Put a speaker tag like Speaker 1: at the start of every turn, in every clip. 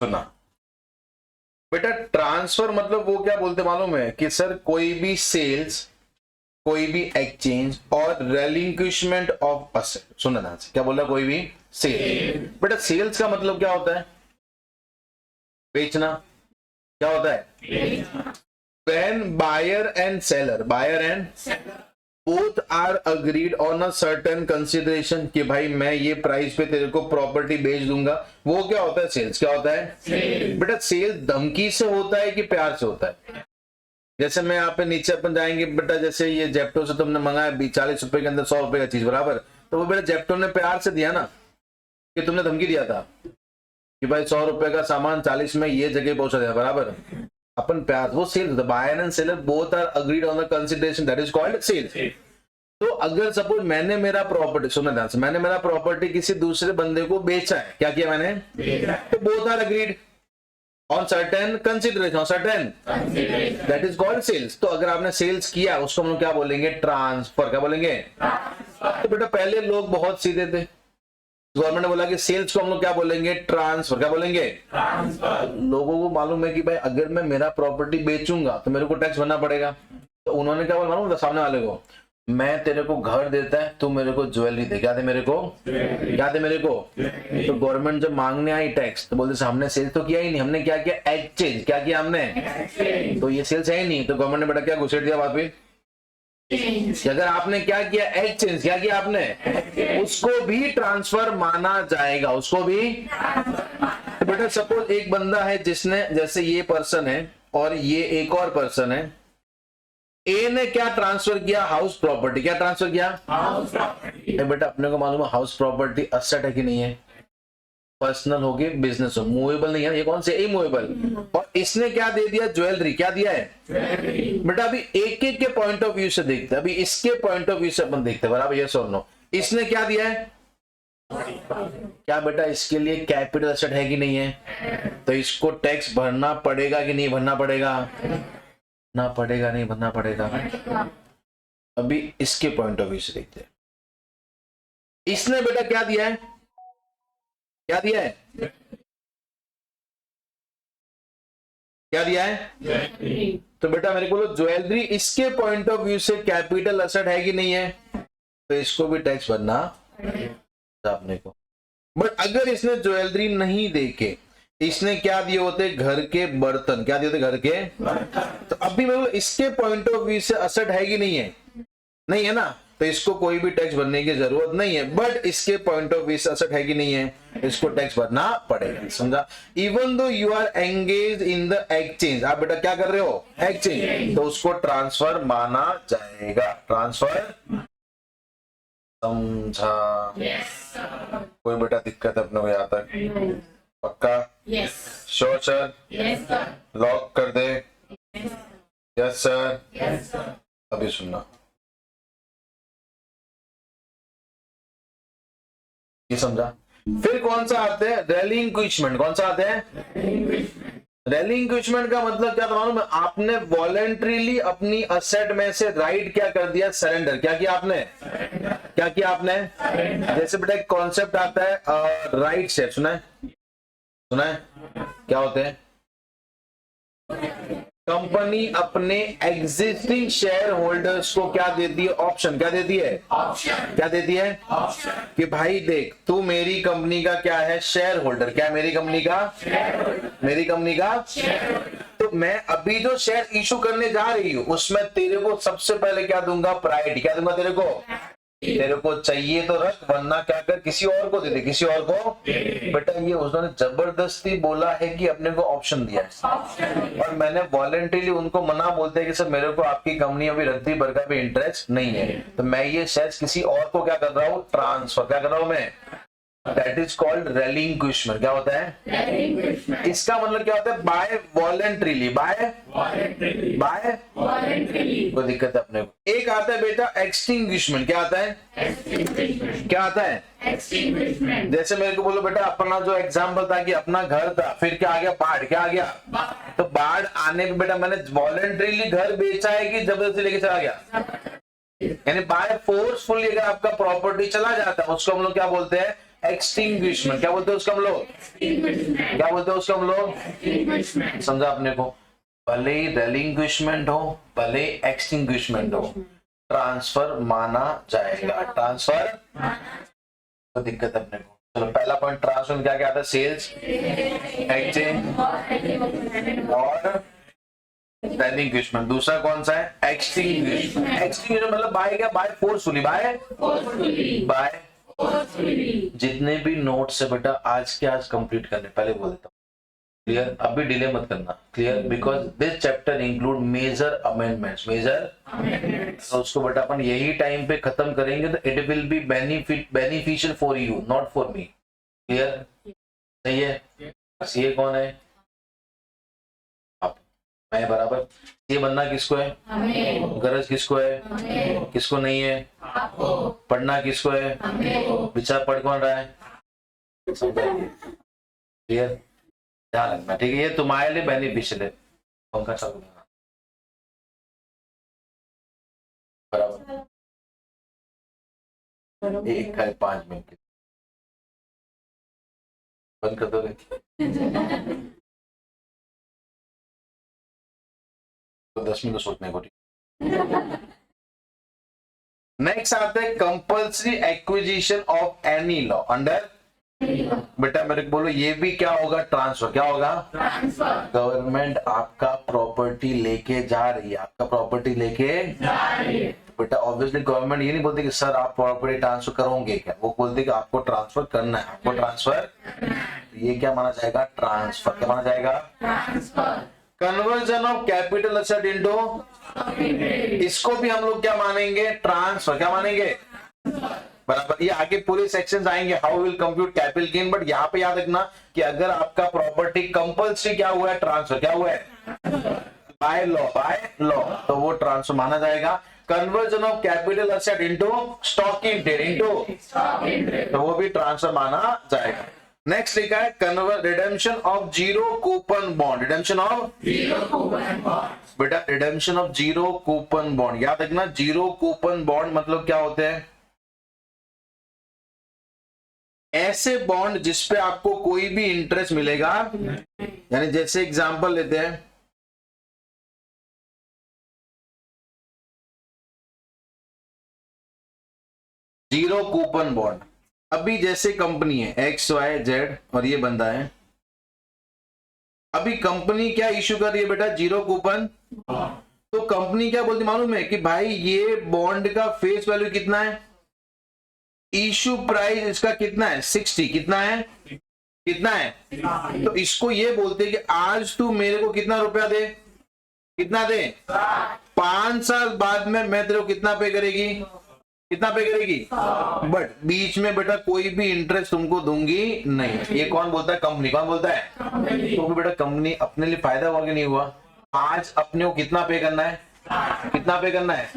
Speaker 1: सुना बेटा, ट्रांसफर मतलब वो क्या बोलते मालूम है कि सर कोई भी सेल्स, कोई भी एक्सचेंज और रेलिंक्विशमेंट ऑफ असेट। सुनना ध्यान से, क्या बोला, कोई भी सेल। बेटा सेल्स का मतलब क्या होता है? बेचना। क्या होता है? when buyer and seller both are agreed on a certain consideration कि भाई मैं ये प्राइस पे तेरे को प्रॉपर्टी बेच दूंगा, वो क्या होता है? सेल्स। क्या होता है बेटा? सेल धमकी से होता है कि प्यार से होता है? जैसे मैं यहाँ पे नीचे अपन जाएंगे बेटा, जैसे ये जेप्टो से तुमने मंगाया 40 रुपए के अंदर 100 रुपए का चीज, बराबर, तो वो बेटा जेप्टो ने प्यार से दिया ना, कि तुमने धमकी दिया था कि भाई 100 रुपए का सामान 40 में ये जगह पहुंचा दिया, बराबर। अपन प्यार, वो sale, buyer and seller both are agreed on the consideration, that is called sale. तो अगर सपोज मैंने मेरा प्रॉपर्टी, सुनना ध्यान से, मैंने मेरा प्रॉपर्टी किसी दूसरे बंदे को बेचा है, क्या किया मैंने? तो both are agreed on certain consideration, on certain, that is called sales. तो अगर आपने सेल्स किया, उसको हम लोग क्या बोलेंगे? ट्रांसफर। क्या बोलेंगे? तो बेटा पहले लोग बहुत सीधे थे, गवर्नमेंट ने बोला कि सेल्स को हम लोग क्या बोलेंगे? ट्रांसफर। क्या बोलेंगे? ट्रांसफर। लोगों को मालूम है कि भाई अगर मैं मेरा प्रॉपर्टी बेचूंगा तो मेरे को टैक्स भरना पड़ेगा, तो उन्होंने क्या बोला मालूम था सामने वाले को? मैं तेरे को घर देता है, तू मेरे को ज्वेलरी दे। क्या दे मेरे को? क्या दे मेरे को? तो गवर्नमेंट जब मांगने आई टैक्स, तो बोलते हमने सेल्स तो किया ही नहीं, हमने क्या किया? एक्सचेंज। क्या किया हमने? तो ये सेल्स है ही नहीं, तो गवर्नमेंट ने बेटा क्या घुसेड़ दिया बात पे? अगर आपने क्या किया? एक्सचेंज। क्या किया आपने? उसको भी ट्रांसफर माना जाएगा, उसको भी। तो बेटा सपोज एक बंदा है जिसने, जैसे ये पर्सन है और ये एक और पर्सन है, ए ने क्या ट्रांसफर किया? House property. क्या ट्रांसफर किया? House property. बेटा अपने को मालूम है हाउस प्रॉपर्टी असेट है कि नहीं है? पर्सनल हो गए, बिजनेस हो, मूवेबल नहीं है, ये कौन से? इमूवेबल। और इसने क्या दे दिया? ज्वेलरी। क्या दिया है? बेटा अभी एक एक के पॉइंट ऑफ व्यू से देखते हैं, अभी इसके पॉइंट ऑफ व्यू से अपन देखते हैं, बराबर, यस और नो। इसने क्या दिया है? क्या बेटा इसके लिए कैपिटल एसेट है कि नहीं है? तो इसको टैक्स भरना पड़ेगा कि नहीं भरना पड़ेगा? ना पड़ेगा, नहीं भरना पड़ेगा। अभी इसके पॉइंट ऑफ व्यू से देखते हैं, इसने बेटा क्या दिया है? क्या दिया है? क्या दिया है? तो बेटा मेरे को ज्वेलरी इसके पॉइंट ऑफ व्यू से कैपिटल एसेट है कि नहीं है? तो इसको भी टैक्स भरना आपने को। बट अगर इसने ज्वेलरी नहीं देके इसने क्या दिए होते? घर के बर्तन। क्या दिए होते? घर के बर्तन। तो अभी मेरे को इसके पॉइंट ऑफ व्यू से एसेट है कि नहीं है? नहीं है ना, तो इसको कोई भी टैक्स भरने की जरूरत नहीं है। बट इसके पॉइंट ऑफ व्यू से एसेट है कि नहीं है? इसको टैक्स भरना पड़ेगा, समझा? Even though you are engage in the exchange, आप बेटा क्या कर रहे हो? एक्सचेंज, तो उसको ट्रांसफर माना जाएगा। ट्रांसफर, समझा? कोई बेटा दिक्कत अपने को यहाँ तक? पक्का? Sure sir? लॉक कर दे? Yes sir? अभी सुनना, ये समझा? फिर कौन सा आते हैं? रेलिंक्विशमेंट। कौन सा आते हैं? रेलिंक्विशमेंट का मतलब क्या था मालूम है? आपने वॉलेंट्रीली अपनी असेट में से राइट क्या कर दिया? सरेंडर। क्या किया आपने? क्या किया आपने? जैसे बेटा एक कॉन्सेप्ट आता है राइट शेयर, सुना है? सुना है? क्या होते हैं? कंपनी अपने एग्जिस्टिंग शेयर होल्डर्स को क्या देती है? ऑप्शन। क्या देती है? ऑप्शन। क्या देती है? ऑप्शन। कि भाई देख, तू मेरी कंपनी का क्या है? Share holder. क्या मेरी कंपनी का? मेरी कंपनी का शेयर। तो मैं अभी जो शेयर इशू करने जा रही हूं उसमें तेरे को सबसे पहले क्या दूंगा? प्रायोरिटी। क्या दूंगा तेरे को? तेरे को चाहिए तो रख, वरना क्या कर? किसी और को दे दे। किसी और को? बेटा ये उसने जबरदस्ती बोला है कि अपने को ऑप्शन दिया है, और मैंने वॉलंटरीली उनको मना बोलते हैं कि सर मेरे को आपकी कंपनी अभी रद्दी बरका पे इंटरेस्ट नहीं है, तो मैं ये शेयर्स किसी और को क्या कर रहा हूँ? ट्रांसफर। क्या कर रहा हूँ मैं? That is called relinquishment. क्या होता है? इसका मतलब क्या होता है? By voluntarily. By voluntarily. कोई दिक्कत है अपने को? एक आता है बेटा एक्सटिंग्विशमेंट। क्या आता है? क्या आता है? एक्सटिंग्विशमेंट। जैसे मेरे को बोलो बेटा, अपना जो एग्जाम्पल था कि अपना घर था, फिर क्या आ गया? बाढ़। क्या आ गया? तो बाढ़ आने पे बेटा मैंने वॉलंटरीली घर बेचा है कि जबरदस्ती लेके चला गया? यानी बाय फोर्सफुली अगर आपका प्रॉपर्टी चला जाता है उसको हम लोग क्या बोलते हैं? एक्सटिंग्विशमेंट। क्या बोलते हैं उसको हम लोग? क्या बोलते हैं उसको हम लोग? समझा अपने को? भले ही रेलिंग्विशमेंट हो, भले एक्सटिंग्विशमेंट हो, ट्रांसफर माना जाएगा। ट्रांसफर तो दिक्कत अपने को। चलो पहला पॉइंट ट्रांसफर क्या क्या आता है? सेल्स, एक्सचेंज और रेलिंग्विशमेंट। दूसरा कौन सा है? एक्सटिंग्विशमेंट। एक्सटिंग्विशमेंट मतलब बाय क्या? By forcefully. बाय जितने भी नोट्स है बेटा आज के आज कंप्लीट करने, पहले बोल देता हूँ। क्लियर? अभी डिले मत करना। Clear? Because this chapter include major amendments. Major तो उसको बेटा अपन यही टाइम पे खत्म करेंगे तो it will be beneficial for you, not for me. Clear? सही है? ये कौन है? आप। मैं बराबर। ये बनना किसको है? गरज किसको है? किसको नहीं है? पढ़ना किसको है? विचार पढ़ कौन रहा है? क्लियर? ध्यान रखना, ठीक है? ये तुम्हारे लिए बेनिफिशियल है। पंखा चालू करना बराबर। 5 मिनट बंद कर दोगे तो 10 मिनट सोचने को। नेक्स्ट आता है compulsory acquisition of any law under. बेटा मेरे को बोलो ये भी क्या होगा? ट्रांसफर। क्या होगा? ट्रांसफर। गवर्नमेंट आपका प्रॉपर्टी लेके जा रही है, आपका प्रॉपर्टी लेके जा रही है। बेटा ऑब्वियसली गवर्नमेंट ये नहीं बोलती कि सर आप प्रॉपर्टी ट्रांसफर करोगे क्या, वो बोलते कि आपको ट्रांसफर करना है, आपको ट्रांसफर। ये क्या माना जाएगा? ट्रांसफर। क्या माना जाएगा? Transfer. Conversion of capital asset into, इसको भी हम लोग क्या मानेंगे? ट्रांसफर। क्या मानेंगे? बराबर। ये आगे पूरे सेक्शंस आएंगे how will compute capital gain, but यहाँ पे याद रखना कि अगर आपका प्रॉपर्टी कंपल्सरी क्या हुआ है? ट्रांसफर। क्या हुआ है? बाय लॉ, तो वो ट्रांसफर माना जाएगा। Conversion of capital asset into stock in trade, into तो वो भी ट्रांसफर माना जाएगा। नेक्स्ट लिखा है redemption of zero coupon bond. Redemption of zero coupon bond. बेटा redemption of zero coupon bond याद रखना। जीरो कूपन बॉन्ड मतलब क्या होते हैं? ऐसे बॉन्ड जिसपे आपको कोई भी इंटरेस्ट मिलेगा, यानी जैसे एग्जांपल लेते हैं, जीरो कूपन बॉन्ड। अभी जैसे कंपनी है XYZ और ये बंदा है, अभी कंपनी क्या इश्यू कर रही है बेटा? Zero coupon. तो कंपनी क्या बोलती मालूम है कि भाई ये बॉन्ड का फेस वैल्यू कितना है? इश्यू प्राइस इसका कितना है? 60। कितना है? कितना है? तो इसको ये बोलते कि आज तू मेरे को कितना रुपया दे? कितना दे? 5 साल बाद में मैं तेरे को कितना पे करेगी? कितना पे करेगी? बट बीच में बेटा कोई भी इंटरेस्ट तुमको दूंगी नहीं। ये कौन बोलता है? कंपनी। कौन बोलता है? तो बेटा कंपनी अपने लिए फायदा हुआ कि नहीं हुआ? आज अपने को कितना पे करना है? कितना पे करना है?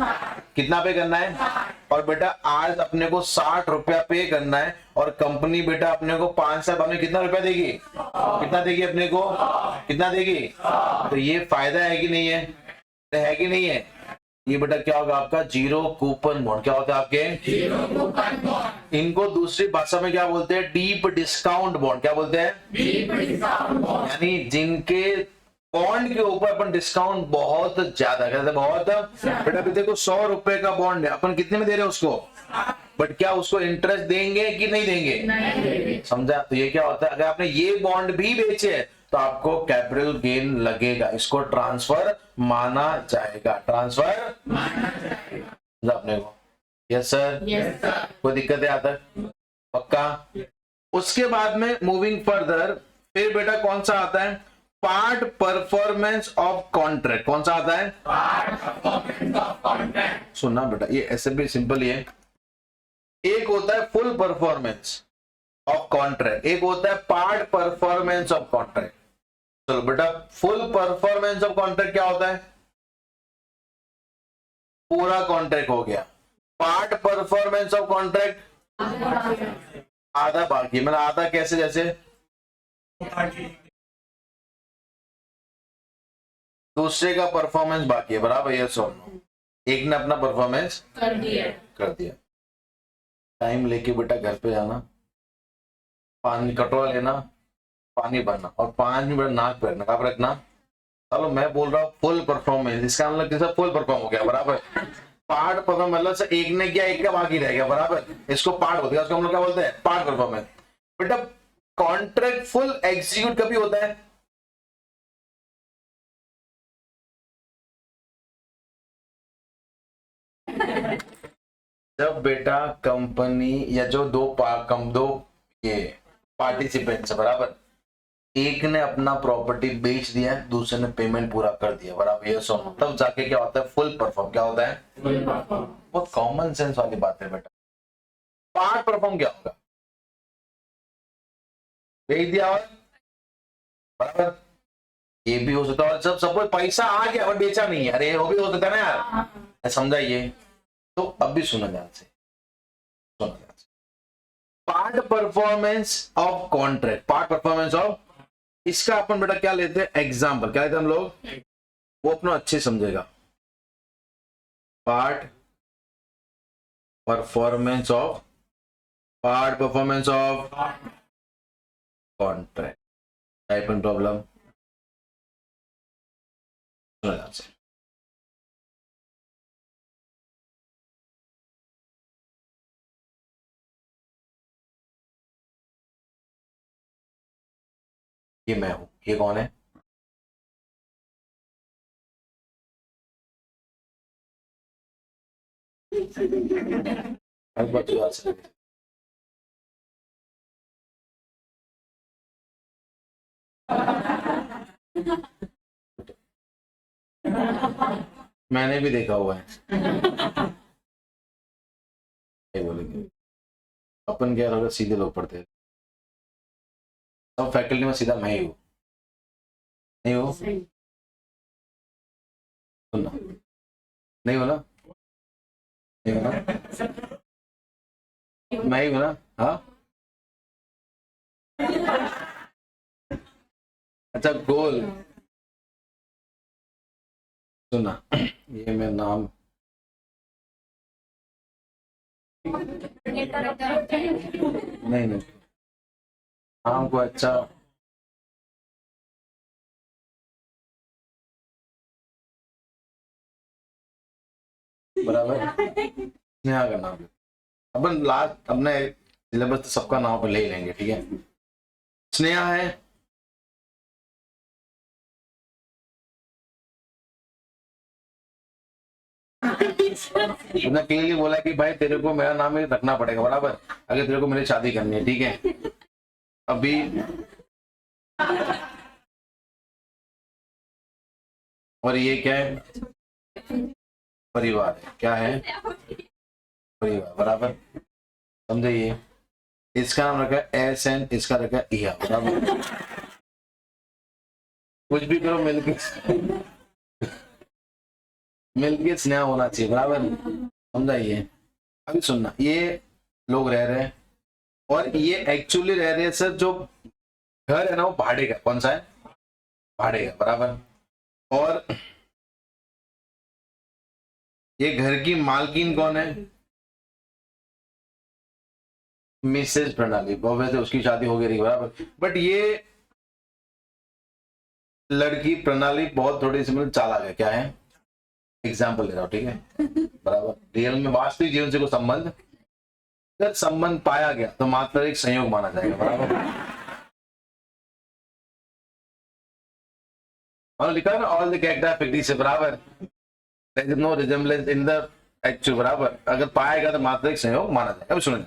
Speaker 1: कितना पे करना है? और बेटा आज अपने को 60 रुपया पे करना है और कंपनी बेटा अपने को 5 साल बाद में कितना रुपया देगी? कितना देगी अपने को? कितना देगी? तो ये फायदा है कि नहीं है? है कि नहीं है? ये बेटा क्या होगा आपका? Zero coupon bond. क्या होता है आपके? Zero coupon bond. इनको दूसरी भाषा में क्या बोलते हैं? Deep discount bond. क्या बोलते हैं? Deep discount bond. यानी जिनके बॉन्ड के ऊपर अपन डिस्काउंट बहुत ज्यादा करते हैं। बहुत बेटा अभी देखो 100 रुपए का बॉन्ड है, अपन कितने में दे रहे हैं उसको? बट क्या उसको इंटरेस्ट देंगे कि नहीं देंगे? नहीं। समझा? तो ये क्या होता है? अगर आपने ये बॉन्ड भी बेचे तो आपको कैपिटल गेन लगेगा, इसको ट्रांसफर माना जाएगा। ट्रांसफर माना जाएगा अपने को। Yes sir? Yes sir. कोई दिक्कत है आता है? पक्का? उसके बाद में मूविंग फर्दर फिर बेटा कौन सा आता है? Part performance of contract. कौन सा आता है? Part performance of contract. सुनना बेटा ये ऐसे भी सिंपल ही है। एक होता है फुल परफॉर्मेंस ऑफ कॉन्ट्रैक्ट, एक होता है पार्ट परफॉर्मेंस ऑफ कॉन्ट्रैक्ट। चलो बेटा फुल परफॉर्मेंस ऑफ कॉन्ट्रैक्ट क्या होता है? पूरा कॉन्ट्रैक्ट हो गया। पार्ट परफॉर्मेंस ऑफ कॉन्ट्रैक्ट आधा बाकी। मतलब आधा कैसे? जैसे दूसरे का परफॉर्मेंस बाकी है, बराबर? ये सुन, एक ने अपना परफॉर्मेंस कर दिया। टाइम लेके बेटा घर पे जाना, पानी कटोरा लेना, पानी भरना और 5 मिनट नाक पे रखना, कहाँ पे रखना? चलो मैं बोल रहा हूँ फुल परफॉर्मेंस, इसका मतलब कैसा फुल परफॉर्म हो गया, बराबर। पार्ट परफॉर्म मतलब से एक ने किया, एक का बाकी रह गया, बराबर, इसको पार्ट होता है, उसको हम लोग क्या बोलते हैं? Part performance. बेटा कॉन्ट्रैक्ट फुल एग्जीक्यूट कभी होता है? जब बेटा कंपनी या जो दो ये पार्टिसिपेंट्स है, बराबर, एक ने अपना प्रॉपर्टी बेच दिया, दूसरे ने पेमेंट पूरा कर दिया, बराबर, ये सो तब जाके क्या होता है? Full perform. क्या होता है? बहुत कॉमन सेंस वाली बात है बेटा। पार्ट परफॉर्म क्या होगा? बेच दिया और, बराबर, ये भी हो सकता है, और जब सपोज पैसा आ गया और बेचा नहीं है, अरे वो भी हो सकता है ना यार, समझाइए। तो अब भी सुना ध्यान से, सुना ध्यान से। Part performance of contract, part performance of, इसका अपन बेटा क्या लेते हैं? एग्जाम्पल क्या लेते हैं हम लोग? वो अपना अच्छे समझेगा। Part performance of, part performance of contract, type and problem, सुना ध्यान से। ये मैं हूं, ये कौन है? हर बात याद से। मैंने भी देखा हुआ है। नहीं बोलेंगे अपन, क्या होगा? सीधे लोग पढ़ते हैं सब फैकल्टी में, सीधा मैं ही हूँ। नहीं हो? सुनना, नहीं हो ना? नहीं हो ना? मैं ही हूँ ना? हाँ, अच्छा गोल, सुना, ये मैं नाम, नहीं नहीं, नाम को अच्छा, बराबर, स्नेहा का नाम। अपन लास्ट अपने सिलेबस तो सबका नाम पे ले ही लेंगे, ठीक है? स्नेहा है, उसने क्लियरली बोला कि भाई तेरे को मेरा नाम ही रखना पड़ेगा, बराबर, अगर तेरे को मेरी शादी करनी है, ठीक है? अभी और ये क्या है? परिवार है, क्या है? परिवार, बराबर, समझिए। इसका नाम रखा है एस एन, इसका रखा है इया, बराबर। कुछ भी करो मिलके, मिलके स्नेहा होना चाहिए, बराबर, समझाइए। अभी सुनना, ये लोग रह रहे हैं और ये एक्चुअली रह रहे हैं सर, जो घर है ना वो भाड़े का, कौन सा है? भाड़े का, बराबर। और ये घर की मालकिन कौन है? मिसेज प्रणाली, वैसे उसकी शादी हो गई, बराबर, बट ये लड़की प्रणाली बहुत थोड़ी सी मतलब चालाक है, क्या है? एग्जाम्पल ले रहा हूँ, ठीक है, बराबर। रियल में वास्तविक जीवन से कोई संबंध, अगर संबंध पाया गया तो मात्र एक संयोग माना जाएगा, बराबर। और लिखा है ना, ऑल द कैरेक्टर फिक्टिशियस, बराबर, there is no resemblance in the actual, बराबर, अगर पाया गया तो मात्र एक संयोग माना जाएगा। अब सुनो,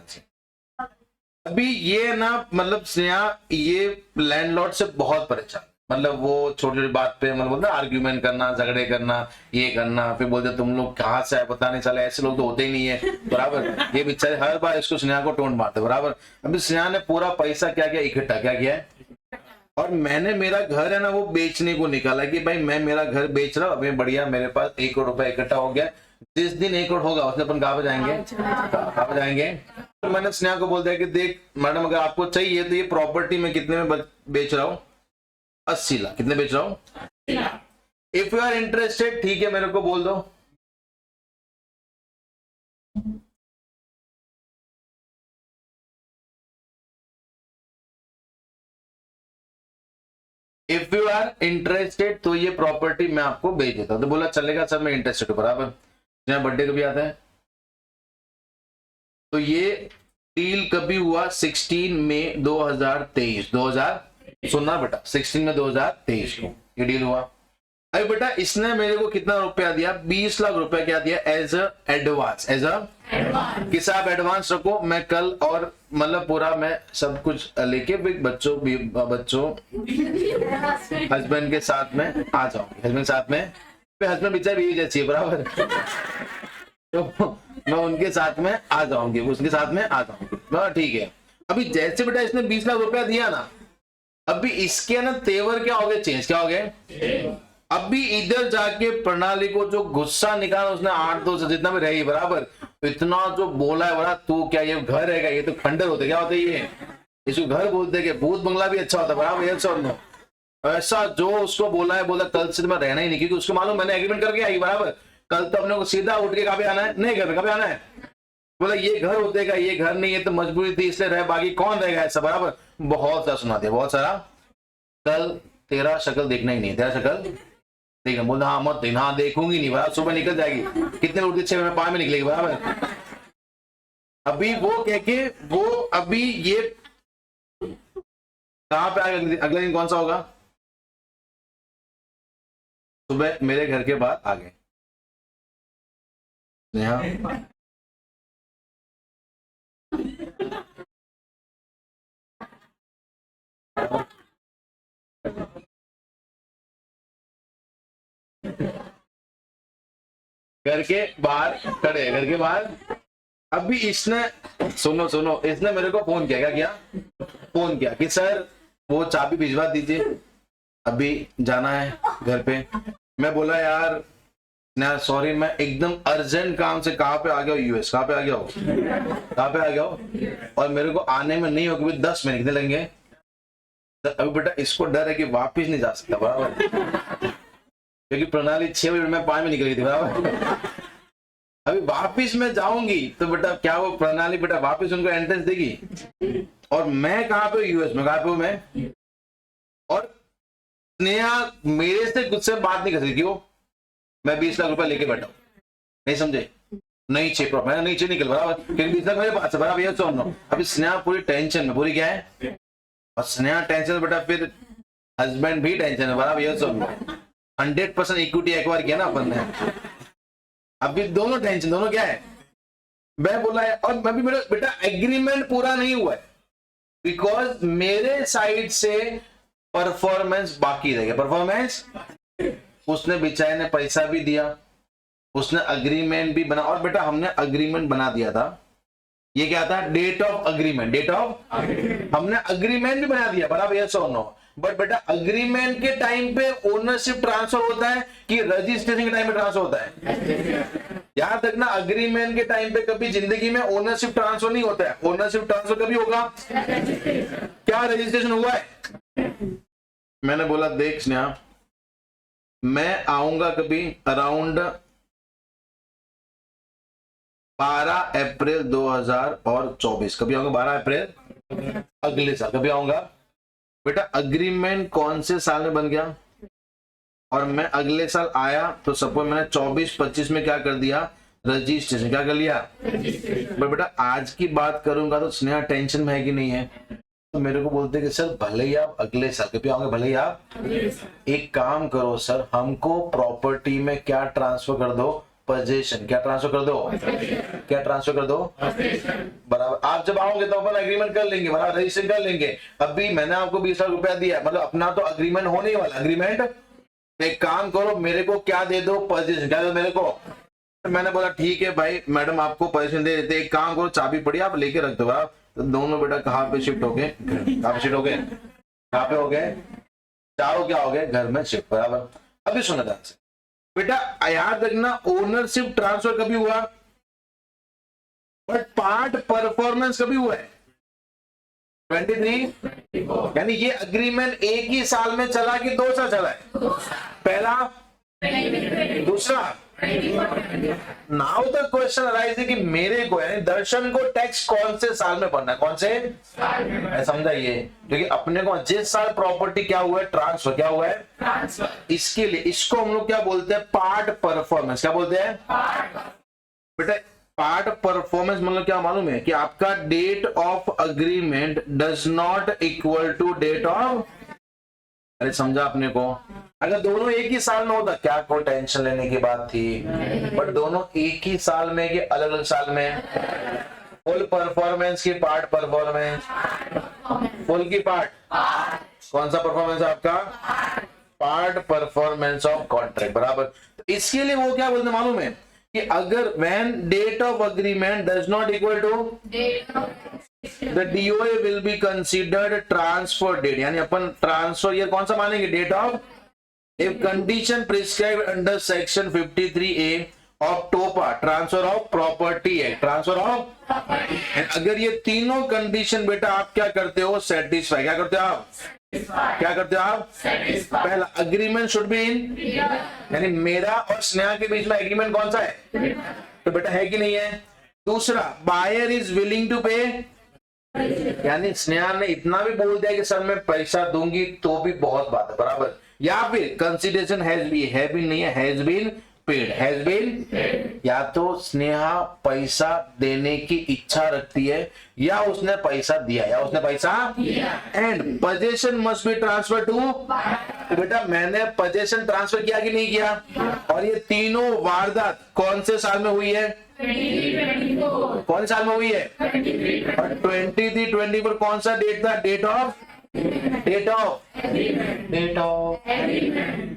Speaker 1: अभी ये ना मतलब स्नेहा ये लैंडलॉर्ड से बहुत परेशान, मतलब वो छोटी छोटी बात पे मतलब बोलते आर्ग्यूमेंट करना, झगड़े करना, ये करना, फिर बोलते तुम लोग कहाँ से आए पता नहीं चला, ऐसे लोग तो होते ही नहीं है, बराबर। ये बेचारे हर बार इसको स्नेहा को टोंट मारते, बराबर। अभी स्नेहा ने पूरा पैसा क्या किया? इकट्ठा क्या किया है? और मैंने मेरा घर है ना वो बेचने को निकाला कि भाई मैं मेरा घर बेच रहा हूँ, अभी बढ़िया, मेरे पास 1 करोड़ रुपया इकट्ठा हो गया। जिस दिन 1 करोड़ होगा उससे अपन कहाँ पे जाएंगे? कहाँ पे जाएंगे? तो मैंने स्नेहा को बोल दिया कि देख मैडम, अगर आपको चाहिए तो ये प्रॉपर्टी में कितने में बेच रहा हूँ? 80 लाख। कितने बेच रहा हूँ? इफ यू आर इंटरेस्टेड, ठीक है, मेरे को बोल दो। इफ यू आर इंटरेस्टेड तो ये प्रॉपर्टी मैं आपको भेज देता हूं। तो बोला चलेगा सर मैं इंटरेस्टेड हूं, बराबर। यहाँ बर्थडे कभी आता है, तो ये डील कभी हुआ 16 मई 2023। 2000 सुनना बेटा, 16 में 2023 को ये डील हुआ। अभी बेटा इसने मेरे को कितना रुपया दिया, 20 लाख रुपया क्या दिया as a advance, as a कि साहब एडवांस रखो, मैं कल और मतलब पूरा मैं सब कुछ लेके बच्चों हस्बैंड के साथ में आ जाऊंगी, हस्बैंड साथ में, हस्बैंड बेचारे बीवी जैसी है, बराबर। तो मैं उनके साथ में आ जाऊंगी, उसके साथ में आ जाऊंगी, ठीक है। अभी जैसे बेटा इसने 20 लाख रुपया दिया ना, अभी इसके ना तेवर क्या हो गए, चेंज क्या हो गए। अभी इधर जाके प्रणाली को जो गुस्सा निकाला उसने 8-2 से जितना भी रही, बराबर, इतना जो बोला है बड़ा, तू क्या ये घर है, ये तो खंडर होते, क्या होते ये, इसको घर बोलते कि भूत बंगला भी अच्छा होता, बराबर। ये सब ऐसा जो उसको बोला है, बोला कल से तो मैं रहना ही नहीं, क्योंकि उसको मालूम मैंने एग्रीमेंट करके आई, बराबर। कल तो अपने को सीधा उठ के कभी आना है, नहीं घर में कभी आना है, बोला ये घर होते का, ये घर नहीं है तो मजबूरी थी इसलिए रहे, बाकी कौन रहेगा ऐसा, बराबर। बहुत सारा सुना दिया, बहुत सारा। कल तेरा शक्ल देखना ही नहीं, तेरा शक्ल देखना, बोल हाँ मत देना, हाँ देखूंगी नहीं, बराबर। सुबह निकल जाएगी, कितने उठती 6 में 5 में निकलेगी, बराबर। अभी वो कह के वो अभी ये कहां पे आएगा, अगले दिन कौन सा होगा, सुबह मेरे घर के बाहर आ गए, घर के बाहर खड़े, घर के बाहर। अभी इसने सुनो इसने मेरे को फोन किया, क्या फोन किया कि सर वो चाबी भिजवा दीजिए, अभी जाना है घर पे। मैं बोला यार ना सॉरी, मैं एकदम अर्जेंट काम से कहाँ पे आ गया, यूएस कहाँ पे आ गया हो, कहाँ पे आ गया हो, और मेरे को आने में नहीं हो कि 10 मिनट कितने लगेंगे। अभी बेटा इसको डर है कि वापिस नहीं जा सकता, बराबर, क्योंकि प्रणाली 6 बजे में 5 में निकली थी, बराबर। अभी वापिस मैं जाऊंगी तो बेटा क्या वो प्रणाली बेटा वापिस उनको एंट्रेंस देगी, और मैं कहाँ पे, यूएस में, कहाँ पे हूं मैं, और स्नेहा मेरे से कुछ से बात नहीं कर सकती, क्यों, मैं 20 लाख रुपया लेके बैठा हूं, नहीं समझे, नहीं छे मैं नहीं निकल, बराबर, क्योंकि 20 लाख मेरे पास है, बराबर। ये सुन लो, अभी स्नेहा पूरी टेंशन में, पूरी क्या है, और स्नेहा टेंशन में बेटा, फिर हस्बैंड भी टेंशन है, बराबर। ये सुन लो, 100% इक्विटी एक्वायर किया ना अपन ने, अभी दोनों टेंशन, दोनों क्या है, मैं बोला है, और अभी मेरा बेटा एग्रीमेंट पूरा नहीं हुआ है, बिकॉज मेरे साइड से परफॉर्मेंस बाकी रह गया, परफॉर्मेंस। उसने बेचारे ने पैसा भी दिया, उसने अग्रीमेंट भी बना, और बेटा हमने अग्रीमेंट बना दिया था, ये क्या था, date of agreement, date of हमने अग्रीमेंट भी बना दिया, बराबर, यस और नो। बट बेटा अग्रीमेंट के टाइम पे ओनरशिप ट्रांसफर होता है कि रजिस्ट्रेशन के टाइम पे ट्रांसफर होता है, याद रखना, अग्रीमेंट के टाइम पे कभी जिंदगी में ओनरशिप ट्रांसफर नहीं होता है, ओनरशिप ट्रांसफर कभी होगा, क्या रजिस्ट्रेशन हुआ है। मैंने बोला देख स्नेहा, मैं आऊंगा कभी अराउंड 12 अप्रैल 2024, कभी आऊंगा 12 अप्रैल अगले साल, कभी आऊंगा बेटा। अग्रीमेंट कौन से साल में बन गया, और मैं अगले साल आया तो सपोज मैंने 24-25 में क्या कर दिया, रजिस्ट्रेशन क्या कर लिया। पर बेटा आज की बात करूंगा तो स्नेहा टेंशन में है कि नहीं है, तो मेरे को बोलते कि सर भले ही आप अगले साल कभी आओगे, भले ही आप एक काम करो सर, हमको प्रॉपर्टी में क्या ट्रांसफर कर दो, पोजीशन, क्या ट्रांसफर कर दो, क्या ट्रांसफर कर दो, बराबर। आप जब आओगे तो अपन एग्रीमेंट कर लेंगे, बराबर, रजिस्ट्रेशन कर लेंगे। अभी मैंने आपको 20 लाख रुपया दिया, मतलब अपना तो अग्रीमेंट होने वाला, अग्रीमेंट। एक काम करो, मेरे को क्या दे दो, पोजीशन, क्या दो मेरे को। मैंने बोला ठीक है भाई, मैडम आपको पोजीशन दे देते, एक काम करो, चाबी पड़ी आप लेके रख दो, बराबर। तो दोनों बेटा कहाँ पे शिफ्ट हो गए, कहाँ पे शिफ्ट हो गए, कहाँ पे हो गए, चारों क्या हो गए, घर में शिफ्ट, बराबर। अभी सुना ध्यान से बेटा, याद रखना ओनरशिप ट्रांसफर कभी हुआ, बट पार्ट परफॉर्मेंस कभी हुआ है 23, यानी ये अग्रीमेंट एक ही साल में चला कि 2 साल चला है, पहला दूसरा, नाउ द क्वेश्चन अराइज कि मेरे को यानी दर्शन को टैक्स कौन से साल में भरना है, कौन से समझाइए, क्योंकि अपने को जिस साल प्रॉपर्टी क्या हुआ है, ट्रांसफर क्या हुआ है, ट्रांसफर। इसके लिए इसको हम लोग क्या बोलते हैं, पार्ट परफॉर्मेंस। क्या बोलते हैं, बेटा पार्ट परफॉर्मेंस मतलब क्या मालूम है कि आपका date of agreement does not equal to date of, अरे समझा अपने को, अगर दोनों एक ही साल में होता क्या कोई टेंशन लेने की बात थी, बट दोनों एक ही साल में कि अलग अलग साल में, फुल परफॉर्मेंस की पार्ट परफॉर्मेंस, फुल की पार्ट, कौन सा परफॉर्मेंस आपका, पार्ट परफॉर्मेंस ऑफ कॉन्ट्रैक्ट, बराबर। इसके लिए वो क्या बोलते मालूम है कि अगर when date of agreement does not equal to the DOA will be considered transfer date, यानी अपन ट्रांसफर ईयर कौन सा मानेंगे, date of, if condition prescribed under section 53A of TOPA, transfer of property है, ट्रांसफर ऑफ, अगर ये तीनों condition बेटा आप क्या करते हो, सेटिस्फाई, क्या करते हो आप, क्या करते हो आप, पहला अग्रीमेंट शुड बी इन, यानी मेरा और स्नेहा के बीच में एग्रीमेंट कौन सा है, तो बेटा है कि नहीं है। दूसरा, बायर इज विलिंग टू पे, यानी स्नेहा ने इतना भी बोल दिया कि सर मैं पैसा दूंगी तो भी बहुत बात है, बराबर। या फिर कंसिडरेशन हैज बीन नहीं है, has been paid, has been, या तो स्नेहा पैसा देने की इच्छा रखती है या उसने पैसा दिया, या उसने पैसा दिया, and possession must be transfer to, तो बेटा मैंने पोजेशन ट्रांसफर किया कि नहीं किया, और ये तीनों वारदात कौन से साल में हुई है, 2024, कौन साल में हुई है, 23-24 कौन सा डेट था, date of, date of, date of,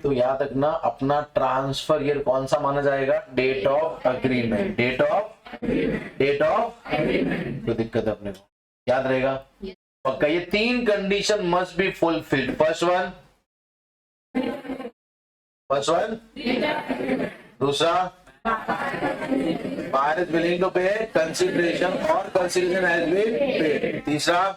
Speaker 1: तो याद रखना अपना ट्रांसफर ईयर कौन सा माना जाएगा, date of agreement, date of, date of, तो दिक्कत है अपने को, याद रहेगा पक्का। ये तीन condition must be fulfilled, first one, दूसरा buyer is willing to pay consideration or consideration has been paid, तीसरा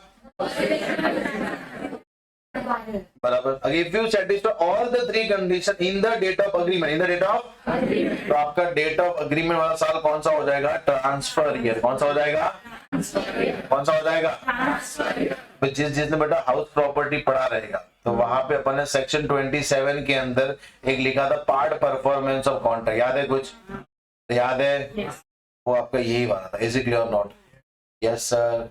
Speaker 1: बराबर, if you satisfy all the three conditions in the date of agreement, in the date of, तो आपका date of agreement वाला साल कौन सा हो जाएगा, ट्रांसफर ईयर, कौन सा हो जाएगा, कौन सा हो जाएगा, जिसने बेटा हाउस प्रॉपर्टी पड़ा रहेगा, तो वहां पे अपन ने सेक्शन 27 के अंदर एक लिखा था पार्ट परफॉर्मेंस ऑफ कॉन्ट्रैक्ट, याद है कुछ, याद है, वो आपका यही वाला था, इज इट क्लियर और नॉट, यस सर,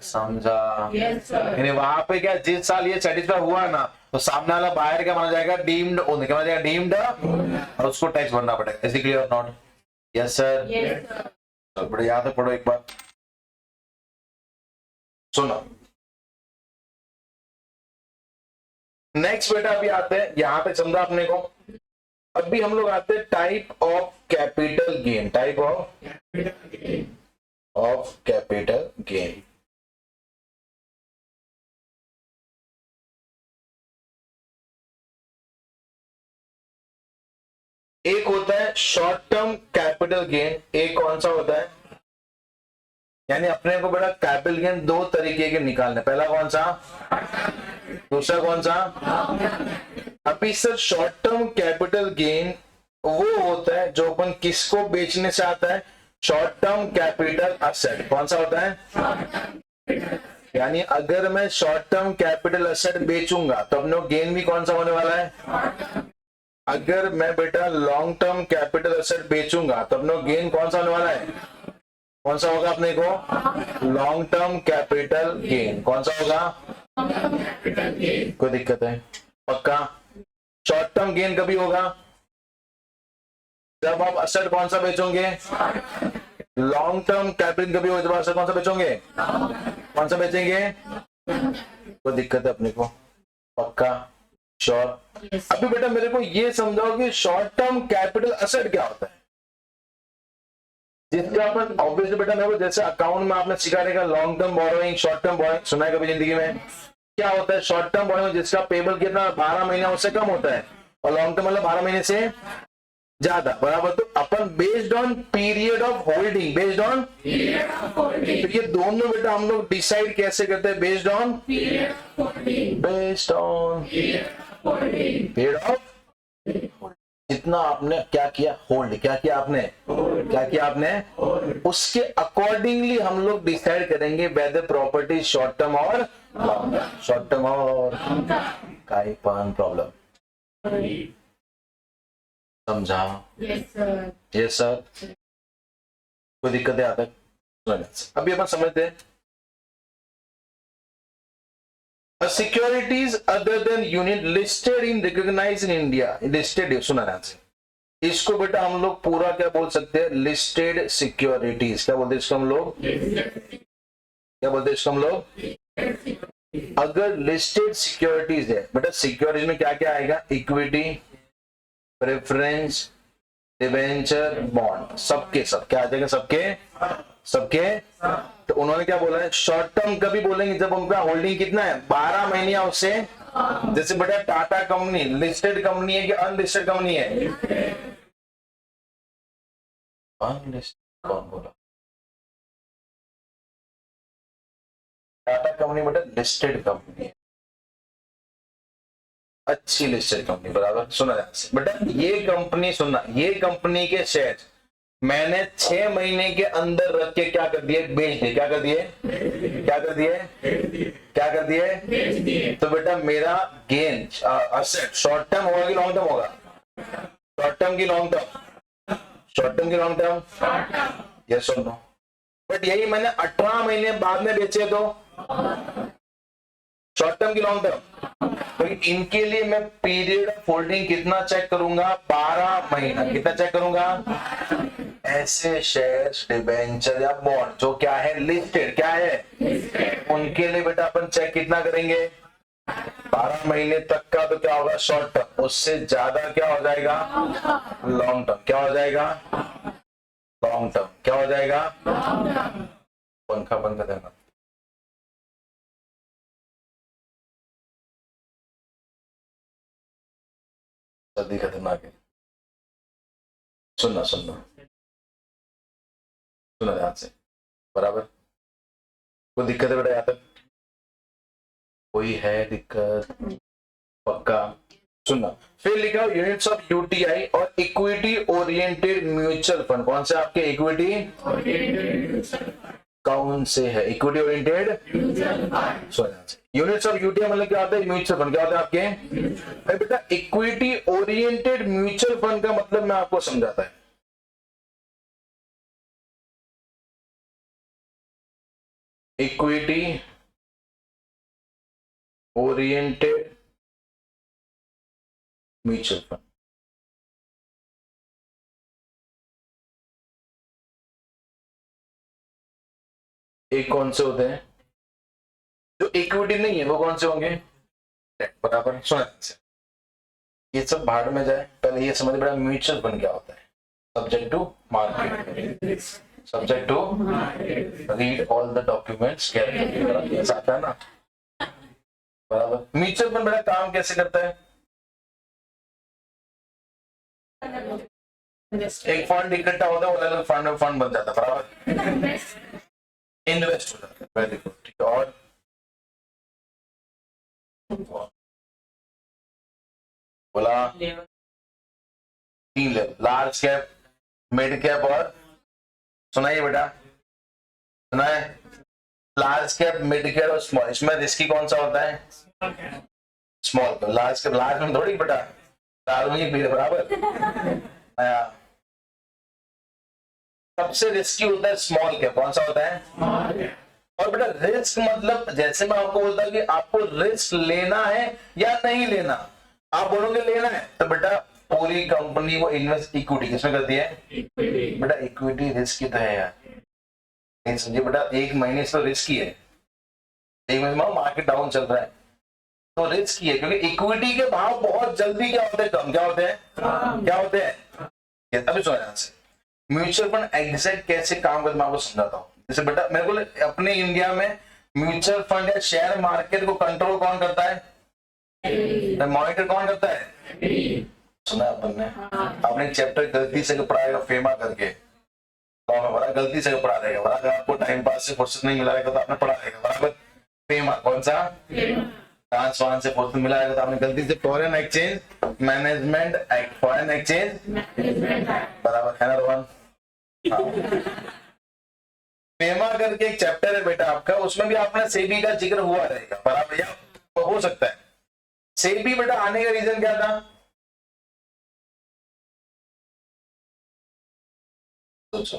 Speaker 1: समझा, यानी वहां पे क्या जिस साल ये सेटिस्फाई हुआ ना, तो सामने वाला बायर क्या माना जाएगा, डीम्ड ओनर, क्या माना जाएगा, डीम्ड, और उसको टैक्स भरना पड़ेगा, इज इट क्लियर और नॉट, यस सर, बड़े याद है, पढ़ो एक बार, सुनो। नेक्स्ट बेटा अभी आते हैं, यहां पे समझा अपने को, अभी हम लोग आते हैं type of capital gain, type of capital gain. एक होता है शॉर्ट टर्म कैपिटल गेन, एक कौन सा होता है, यानी अपने को बेटा कैपिटल गेन दो तरीके के निकालने, पहला कौन सा, दूसरा कौन सा। अभी sir short term capital gain वो होता है जो अपन किसको बेचने से आता है, शॉर्ट टर्म कैपिटल असेट, कौन सा होता है, यानी अगर मैं शॉर्ट टर्म कैपिटल असेट बेचूंगा तो अपने गेन भी कौन सा होने वाला है, अगर मैं बेटा लॉन्ग टर्म कैपिटल एसेट बेचूंगा तो अपने गेन कौन सा होने वाला है, कौन सा होगा अपने को, लॉन्ग टर्म कैपिटल गेन, कौन सा होगा, कोई दिक्कत है पक्का। शॉर्ट टर्म गेन कभी होगा जब आप असेट कौन सा बेचोगे, लॉन्ग टर्म कैपिटल कभी होगा जब असेट कौन सा बेचोगे, कौन सा बेचेंगे, कोई दिक्कत है अपने को पक्का, श्योर। अभी बेटा मेरे को ये समझाओ कि शॉर्ट टर्म कैपिटल असेट क्या होता है, जिसका अपन ऑब्वियसली बेटा मेरे को जैसे अकाउंट में आपने सिखा रहेगा long term borrowing, short term borrowing, सुना है कभी जिंदगी में, क्या होता है शॉर्ट टर्म बोरोइंग जिसका पेबल कितना 12 महीना उससे कम होता है, और लॉन्ग टर्म मतलब 12 महीने से ज्यादा, बराबर। तो अपन based on period of holding, based on, तो ये दोनों बेटा हम लोग डिसाइड कैसे करते हैं, बेस्ड ऑन पीरियड ऑफ जितना आपने क्या किया, होल्ड, क्या किया आपने, क्या किया आपने, उसके अकॉर्डिंगली हम लोग डिसाइड करेंगे वेदर प्रॉपर्टी शॉर्ट टर्म और लॉन्ग टर्म, शॉर्ट टर्म और काई पान प्रॉब्लम समझा? Yes sir. कोई दिक्कत है यहाँ तक? अभी अपन समझते हैं securities other than unit listed in recognised in India, listed सुना ध्यान से, इसको बेटा हम लोग पूरा क्या बोल सकते हैं, लिस्टेड सिक्योरिटीज। क्या बोलते हैं इसको हम लोग, क्या बोलते हैं इसको हम लोग? अगर लिस्टेड सिक्योरिटीज है बेटा, सिक्योरिटीज में क्या क्या आएगा, इक्विटी, प्रेफरेंस, डिवेंचर, बॉन्ड, सबके सब क्या आ जाएगा, सबके सबके। तो उन्होंने क्या बोला है, शॉर्ट टर्म कभी बोलेंगे जब उनका होल्डिंग कितना है, 12 महीने या उससे। जैसे बेटा टाटा कंपनी लिस्टेड कंपनी है कि अनलिस्टेड कंपनी है? अनलिस्टेड कौन बोला? टाटा कंपनी बेटा लिस्टेड कंपनी है, अच्छी लिस्टेड कंपनी, बराबर। सुना बेटा, ये कंपनी, सुनना, ये कंपनी के शेयर मैंने 6 महीने के अंदर रख के क्या कर दिए, बेच दिए। क्या कर दिए, क्या कर दिए, क्या कर दिए? तो बेटा मेरा गेन असेट शॉर्ट टर्म होगा कि लॉन्ग टर्म होगा? शॉर्ट टर्म की लॉन्ग टर्म, शॉर्ट टर्म की लॉन्ग टर्म, यस और नो? बट यही मैंने 18 महीने बाद में बेचे तो शॉर्ट टर्म की लॉन्ग टर्म। तो इनके लिए मैं पीरियड ऑफ होल्डिंग कितना चेक करूंगा, 12 महीना। कितना चेक करूंगा? ऐसे शेयर्स, डिबेंचर या बॉन्ड जो क्या है, लिस्टेड, क्या है, उनके लिए बेटा अपन चेक कितना करेंगे, 12 महीने तक का। तो क्या होगा, शॉर्ट टर्म। उससे ज्यादा क्या हो जाएगा, लॉन्ग टर्म। क्या हो जाएगा, लॉन्ग टर्म। क्या हो जाएगा, पंखा बंद कर देना। सर्दी खतरनाक है, सुनना सुनना सुना ध्यान से, बराबर। कोई दिक्कत है बेटा यहाँ तक? कोई है दिक्कत? पक्का? सुनना, फिर लिखा यूनिट्स ऑफ यूटीआई और इक्विटी ओरिएंटेड म्यूचुअल फंड। कौन से आपके इक्विटी, कौन से है equity oriented? Units of UTI मतलब क्या होता है, म्यूचुअल फंड। क्या होता है आपके बेटा, इक्विटी ओरिएंटेड म्यूचुअल फंड का मतलब मैं आपको समझाता है। इक्विटी ओरिएंटेड म्यूचुअल फंड, एक कौन से होते हैं, जो इक्विटी नहीं है वो कौन से होंगे, बराबर। सुना, ये सब भाड़ में जाए, पहले ये समझ बड़ा म्यूचुअल फंड क्या होता है। Subject to market, subject to read all the documents carefully, आता है ना, बराबर। म्यूचुअल फंड बड़ा काम कैसे करता है, एक फंड इकट्ठा होता है, अलग अलग फंड में फंड बन जाता है, बराबर, इन्वेस्ट हो जाता है। वेरी गुड, ठीक है। और बोला 3 level, large cap, mid cap और, सुनाइए बेटा, सुनाए, लार्ज कैप, मिड कैप और स्मॉल। इसमें रिस्की कौन सा होता है, स्मॉल। तो लार्ज कैप, लार्ज में थोड़ी बेटा दारू ही पी, बराबर। सबसे रिस्की होता है स्मॉल कैप। कौन सा होता है? और बेटा रिस्क मतलब, जैसे मैं आपको बोलता हूं कि आपको रिस्क लेना है या नहीं लेना, आप बोलोगे लेना है, तो बेटा पूरी कंपनी वो इन्वेस्ट इक्विटी किसमें करती है, बेटा इक्विटी रिस्क ही तो है यार, नहीं समझिए बेटा। 1 महीने से तो रिस्क ही है, 1 महीने में मार्केट डाउन चल रहा है तो रिस्क ही है, क्योंकि इक्विटी के भाव बहुत जल्दी क्या होते हैं, कम। क्या होते हैं, क्या होते हैं? अभी सुना ध्यान से, म्यूचुअल फंड एग्जैक्ट कैसे काम करता है मैं आपको समझाता हूँ। जैसे बेटा मेरे को अपने इंडिया में म्यूचुअल फंड या शेयर मार्केट को कंट्रोल कौन करता है, मॉनिटर कौन करता है? सुना अपन ने, आपने एक चैप्टर गलती से पढ़ाएगा फेमा करके, बड़ा गलती से पढ़ा देगा, बड़ा। अगर आपको टाइम पास से फुर्सत नहीं मिला रहेगा तो आपने पढ़ा देगा, बराबर। फेमा कौन सा, ट्रांस से फोर्थ मिला है तो आपने गलती से foreign exchange management act, foreign exchange बराबर है ना रोहन? फेमा करके एक चैप्टर है बेटा आपका, उसमें भी आपने सेबी का जिक्र हुआ रहेगा बराबर, या हो सकता है। सेबी बेटा आने का रीजन क्या था? सोचो,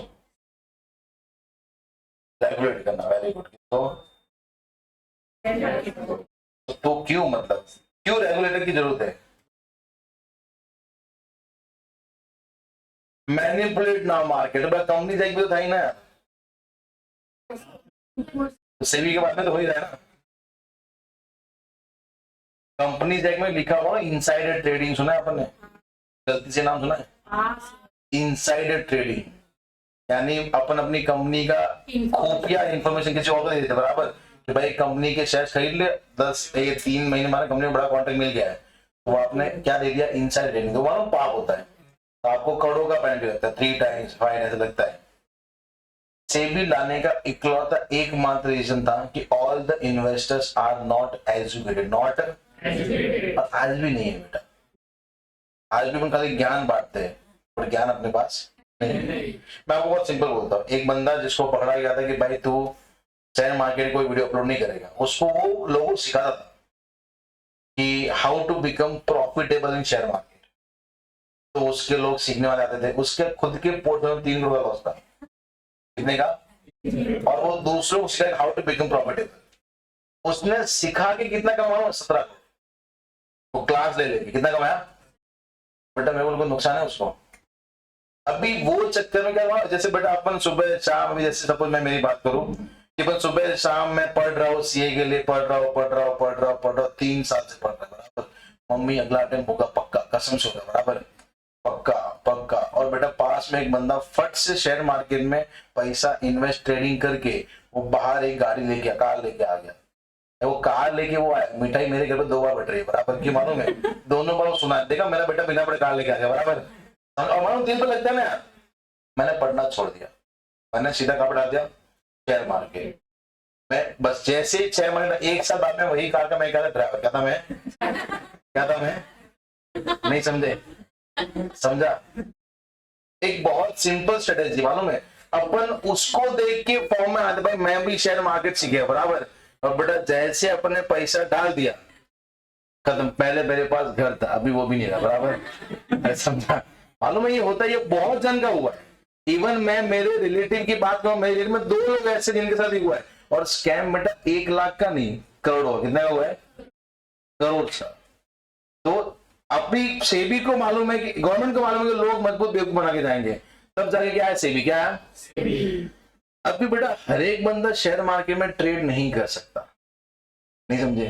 Speaker 1: रेगुलेट करना, वेरी गुड। तो क्यों, मतलब क्यों रेगुलेटर की जरूरत है? मैनिपुलेट ना मार्केट, कंपनी जैक भी तो था ही ना, सेबी के बाद में तो हो ही रहा है ना। कंपनी जैक में लिखा हुआ इनसाइडर ट्रेडिंग, सुना है आपने? गलती से नाम सुना है? इनसाइडर ट्रेडिंग यानी अपन अपनी कंपनी का खुफिया इंफॉर्मेशन किसी और को दे देते बराबर, कि भाई कंपनी के शेयर खरीद ले 3 महीने हमारे कंपनी में बड़ा कॉन्ट्रैक्ट मिल गया है, तो आपने क्या दे दिया? Insider trading. तो मालूम पाप होता है, तो आपको करोड़ों का पेनल्टी लगता है, 3 टाइम्स फाइन ऐसा लगता है। सेबी लाने का इकलौता एकमात्र रीजन था कि all the investors are not educated, not educated. आज भी नहीं है बेटा, आज भी हम खाली ज्ञान बांटते हैं और ज्ञान अपने पास नहीं। मैं आपको बहुत सिंपल बोलता हूँ, एक बंदा जिसको पकड़ा गया था कि भाई तू शेयर मार्केट कोई वीडियो अपलोड नहीं करेगा, उसको वो लोगों को सिखाता था कि how to become profitable in share market. तो उसके लोग सीखने वाले आते थे, उसके खुद के पोर्टफोलियो में 3 करोड़ का लॉस था, कितने का? और वो दूसरों को सिखाया हाउ टू बिकम प्रॉफिटेबल। उसने सिखा के कितना कमाया? 17 करोड़। वो क्लास ले लेके कितना कमाया बेटा? मेरे को नुकसान है उसको। अभी वो चक्कर में क्या हुआ, जैसे बेटा अपन सुबह शाम, अभी जैसे सपोज मैं मेरी बात करूं कि अपन सुबह शाम मैं पढ़ रहा हूँ सीए के लिए, पढ़ रहा हूँ 3 साल से पढ़ रहा हूँ बराबर। मम्मी अगला टाइम होगा पक्का, कसम से होगा बराबर, पक्का पक्का। और बेटा पास में एक बंदा फट से शेयर मार्केट में पैसा इन्वेस्ट ट्रेडिंग करके वो बाहर एक गाड़ी लेके, कार लेके आ गया। वो कार लेके वो आया, मिठाई मेरे घर पे 2 बार बट रही है बराबर, की मालूम है? दोनों बार सुना, देखा मेरा बेटा बिना पढ़े कार लेके आ गया बराबर, और मालूम दिल पे लगता है ना यार। मैंने पढ़ना छोड़ दिया, मैंने सीधा कहाँ बढ़ा दिया? Share market. मैं बस जैसे ही 6 महीने, 1 साल बाद में वही कार का मैं क्या था? ड्राइवर। क्या था मैं? क्या था मैं? नहीं समझे? समझा? एक बहुत सिंपल स्ट्रेटेजी मालूम है, अपन उसको देख के फॉर्म में आते, भाई मैं भी शेयर मार्केट सीख गया बराबर। और बेटा जैसे अपन ने पैसा डाल दिया, खत्म। पहले मेरे पास घर था, अभी वो भी नहीं रहा बराबर, समझा? मालूम है ये होता है, ये बहुत जन का हुआ है। इवन मैं मेरे रिलेटिव की बात करूं, मेरे रिलेटिव में 2 लोग ऐसे जिनके साथ ही हुआ है। और स्कैम बेटा 1 लाख का नहीं, करोड़ों। कितना का हुआ है? करोड़ का। तो अपनी सेबी को मालूम है कि, गवर्नमेंट को मालूम है कि लोग मजबूत बेवकूफ बना के जाएंगे, तब जाके क्या है? सेबी। क्या है? अभी बेटा हर एक बंदा शेयर मार्केट में ट्रेड नहीं कर सकता, नहीं समझे?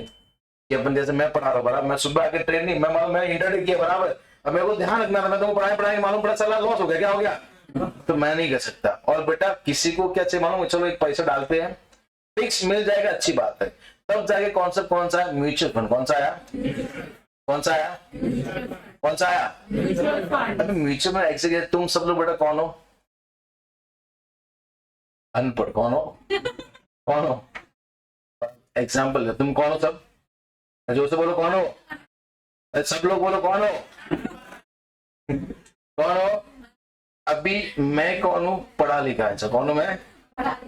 Speaker 1: कि अपन जैसे मैं पढ़ा रहा हूँ बराबर, मैं सुबह आके ट्रेड नहीं, मैंने इंटरनेट किया बराबर, अब मेरे को ध्यान रखना था, मैं तो पढ़ाई मालूम पड़ा, साला लॉस हो गया, क्या हो गया? तो मैं नहीं कर सकता। और बेटा किसी को क्या चाहिए मालूम? चलो एक पैसा डालते हैं, फिक्स मिल जाएगा, अच्छी बात है। तब जाके कॉन्सेप्ट कौन सा है? Mutual fund. कौन सा आया? कौन सा आया? कौन सा आया? अभी म्यूचुअल फंड एक्चुअली, तुम सब लोग बेटा कौन हो? अनपढ़। कौन हो? कौन हो? एग्जाम्पल, तुम कौन हो? सब जो से बोलो कौन हो, सब लोग बोलो कौन हो? कौन हो? अभी मैं कौन हूं? पढ़ा लिखा है। अच्छा कौन हूं मैं?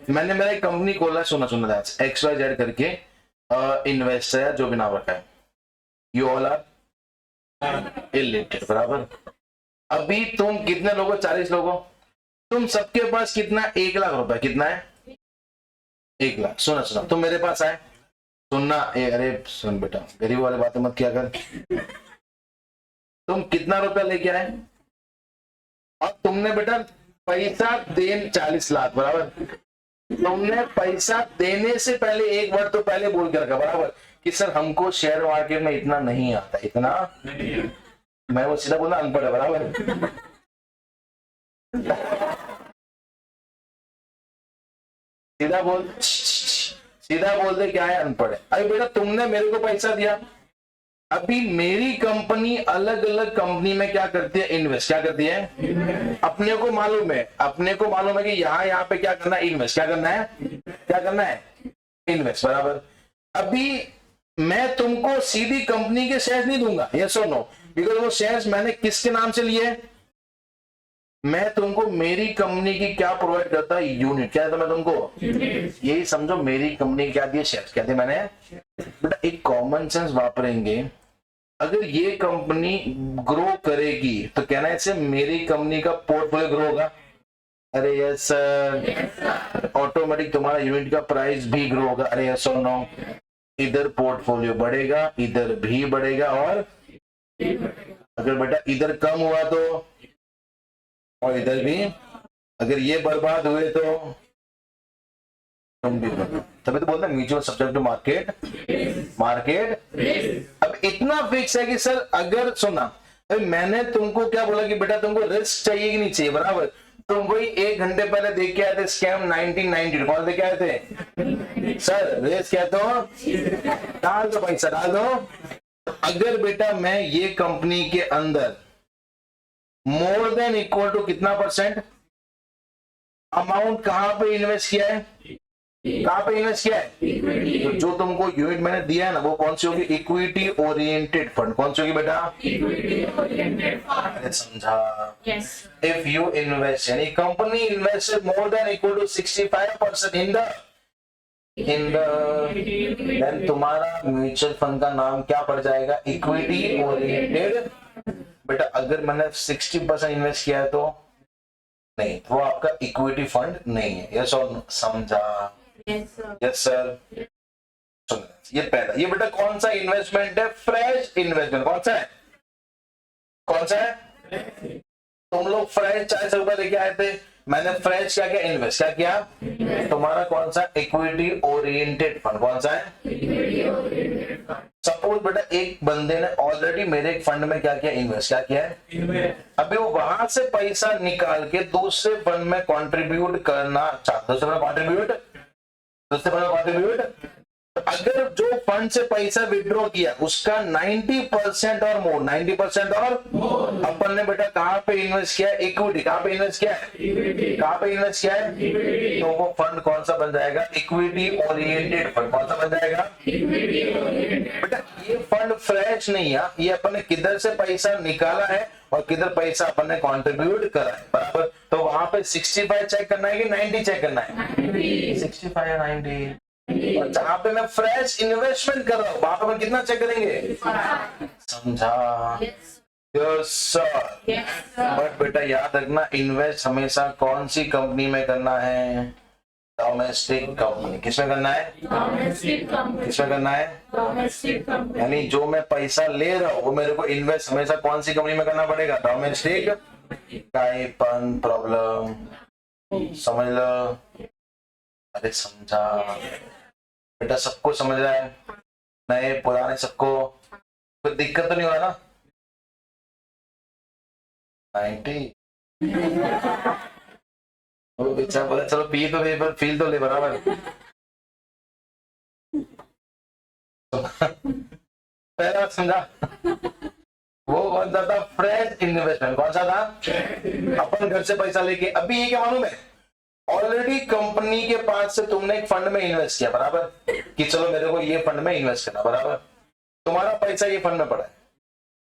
Speaker 1: मैंने मेरा एक कंपनी खोला, सुना XYZ करके, इन्वेस्टर है, जो भी नाम रखा है, यू ऑल आर इलिटरेट बराबर। अभी तुम कितने लोगों? 40 लोगों। तुम सबके पास कितना? 1 लाख रुपए। कितना है? 1 लाख। सुना तुम मेरे पास आए, सुनना, अरे सुन बेटा, गरीब वाली बातें मत किया कर। तुम कितना रुपया लेके आए? और तुमने बेटा पैसा देन 40 लाख बराबर। तुमने पैसा देने से पहले एक बार तो पहले बोल के रखा बराबर कि सर हमको शेयर मार्केट में इतना नहीं आता, इतना नहीं। मैं वो सीधा बोला अनपढ़ है बराबर। सीधा बोल दे क्या है? अनपढ़ है। अरे बेटा तुमने मेरे को पैसा दिया, अभी मेरी कंपनी अलग अलग कंपनी में क्या करती है? इन्वेस्ट। क्या करती है? अपने को मालूम है कि यहाँ पे क्या करना है? इन्वेस्ट। क्या करना है? इन्वेस्ट बराबर। अभी मैं तुमको सीधी कंपनी के शेयर्स नहीं दूंगा, यस और नो, बिकॉज वो शेयर्स मैंने किसके नाम से लिए? मैं तुमको मेरी कंपनी की क्या प्रोवाइड करता है? यूनिट। क्या था मैं तुमको? यही समझो, मेरी कंपनी क्या दिए? शेयर्स। क्या थे मैंने? बेटा एक कॉमन सेंस वापरेंगे, अगर ये कंपनी ग्रो करेगी तो कहना है इससे मेरी कंपनी का पोर्टफोलियो ग्रो होगा। अरे यस सर। ऑटोमेटिक तुम्हारा यूनिट का प्राइस भी ग्रो होगा। अरे यस और नो। इधर पोर्टफोलियो बढ़ेगा, इधर भी बढ़ेगा, और अगर बेटा इधर कम हुआ तो, और इधर भी, अगर ये बर्बाद हुए तो तुम भी बर्बाद। तभी तो बोलते हैं म्यूचुअल सब्जेक्ट टू मार्केट। अब इतना फिक्स है कि सर अगर सुनना, मैंने तुमको क्या बोला कि बेटा तुमको रिस्क चाहिए कि नहीं चाहिए, बराबर? तुम वही 1 घंटे पहले देख के आए थे स्कैम 1990, कौन देख के आए थे? सर रिस्क क्या? तो डाल दो पैसा, डाल दो। अगर बेटा मैं ये कंपनी के अंदर मोर देन इक्वल टू कितना परसेंट अमाउंट कहां पे इन्वेस्ट किया है? कहां पे इन्वेस्ट किया है? तो जो तुमको यूनिट मैंने दिया है ना, वो कौन सी होगी? Equity oriented fund. कौन सी होगी बेटा? अरे समझा? इफ यू इन्वेस्ट, यानी company invest more than equal to 65% in the then तुम्हारा म्यूचुअल फंड का नाम क्या पड़ जाएगा? Equity oriented. बेटा अगर मैंने 60% इन्वेस्ट किया है तो नहीं, वो आपका इक्विटी फंड नहीं है। यस और नो? समझा? Yes sir. ये पहला, ये बेटा कौन सा इन्वेस्टमेंट है? Fresh investment. कौन सा है? कौन सा है? तुम लोग फ्रेश 40 रुपए लेके आए थे, मैंने फ्रेश क्या किया? इन्वेस्ट। क्या किया? तुम्हारा कौन सा? Equity oriented fund. कौन सा है? सपोज बेटा एक बंदे ने ऑलरेडी मेरे एक फंड में क्या किया? इन्वेस्ट। क्या किया है? अभी वो वहां से पैसा निकाल के दूसरे फंड में कंट्रीब्यूट करना चाहता है। दूसरे फंड में कंट्रीब्यूट। अगर जो फंड से पैसा विड्रॉ किया उसका 90% और मोर, 90% और अपन ने बेटा कहां पे इन्वेस्ट किया? इक्विटी। कहां पे इन्वेस्ट किया है? कहां पे इन्वेस्ट किया है? तो वो फंड कौन सा बन जाएगा? Equity oriented fund. कौन सा बन जाएगा? बेटा ये फंड फ्रेश नहीं है, ये अपन ने किधर से पैसा निकाला है और किधर पैसा अपन ने कंट्रीब्यूट करा है, बराबर? तो वहां पे 65 चेक करना है कि 90 चेक करना है? 65 या 90। और जहां पे मैं फ्रेश इन्वेस्टमेंट कर रहा हूं वहां पे मैं कितना चेक करेंगे? समझा? Yes sir. बट बेटा याद रखना, इन्वेस्ट हमेशा कौन सी कंपनी में करना है? Domestic company. किसमें करना है? किसमें करना है? यानी जो मैं पैसा ले रहा हूं वो मेरे को इन्वेस्ट हमेशा कौन सी कंपनी में करना पड़ेगा? डोमेस्टिक। टाइपन प्रॉब्लम समझ लो। अरे समझा? बेटा सबको समझ रहा है? नए पुराने सबको? कोई दिक्कत तो नहीं हुआ ना? 90 बेचा बोला चलो पी तो ले, पर फील तो ले, बराबर? पहला समझा? वो कौन सा था? Fresh investment. कौन सा था? अपन घर से पैसा लेके। अभी ये क्या मालूम है? ऑलरेडी कंपनी के पास से तुमने एक फंड में इन्वेस्ट किया, बराबर? कि चलो मेरे को ये फंड में इन्वेस्ट करना, बराबर? तुम्हारा पैसा ये फंड में पड़ा है,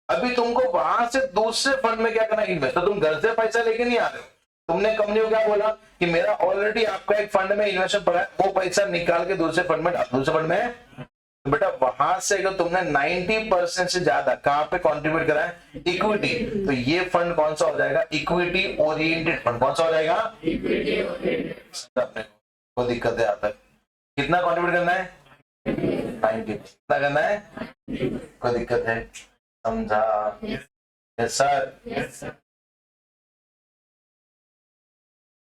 Speaker 1: अभी तुमको वहां से दूसरे फंड में क्या करना? इन्वेस्ट। तो तुम घर से पैसा लेके नहीं आ रहे हो, तुमने कंपनी को क्या बोला कि मेरा ऑलरेडी आपका एक फंड में इन्वेस्टमेंट पड़ा है, वो पैसा निकाल के दूसरे फंड में डाल। दूसरे फंड में तो बेटा वहां से अगर तुमने 90% से ज्यादा कहां पे कंट्रीब्यूट करा है? इक्विटी। तो ये फंड कौन सा हो जाएगा? Equity oriented fund. कौन सा हो जाएगा? Equity oriented. अपने को दिक्कत है आता है, कितना कंट्रीब्यूट करना है? 90। कितना करना है? कोई दिक्कत है? समझा? Yes sir.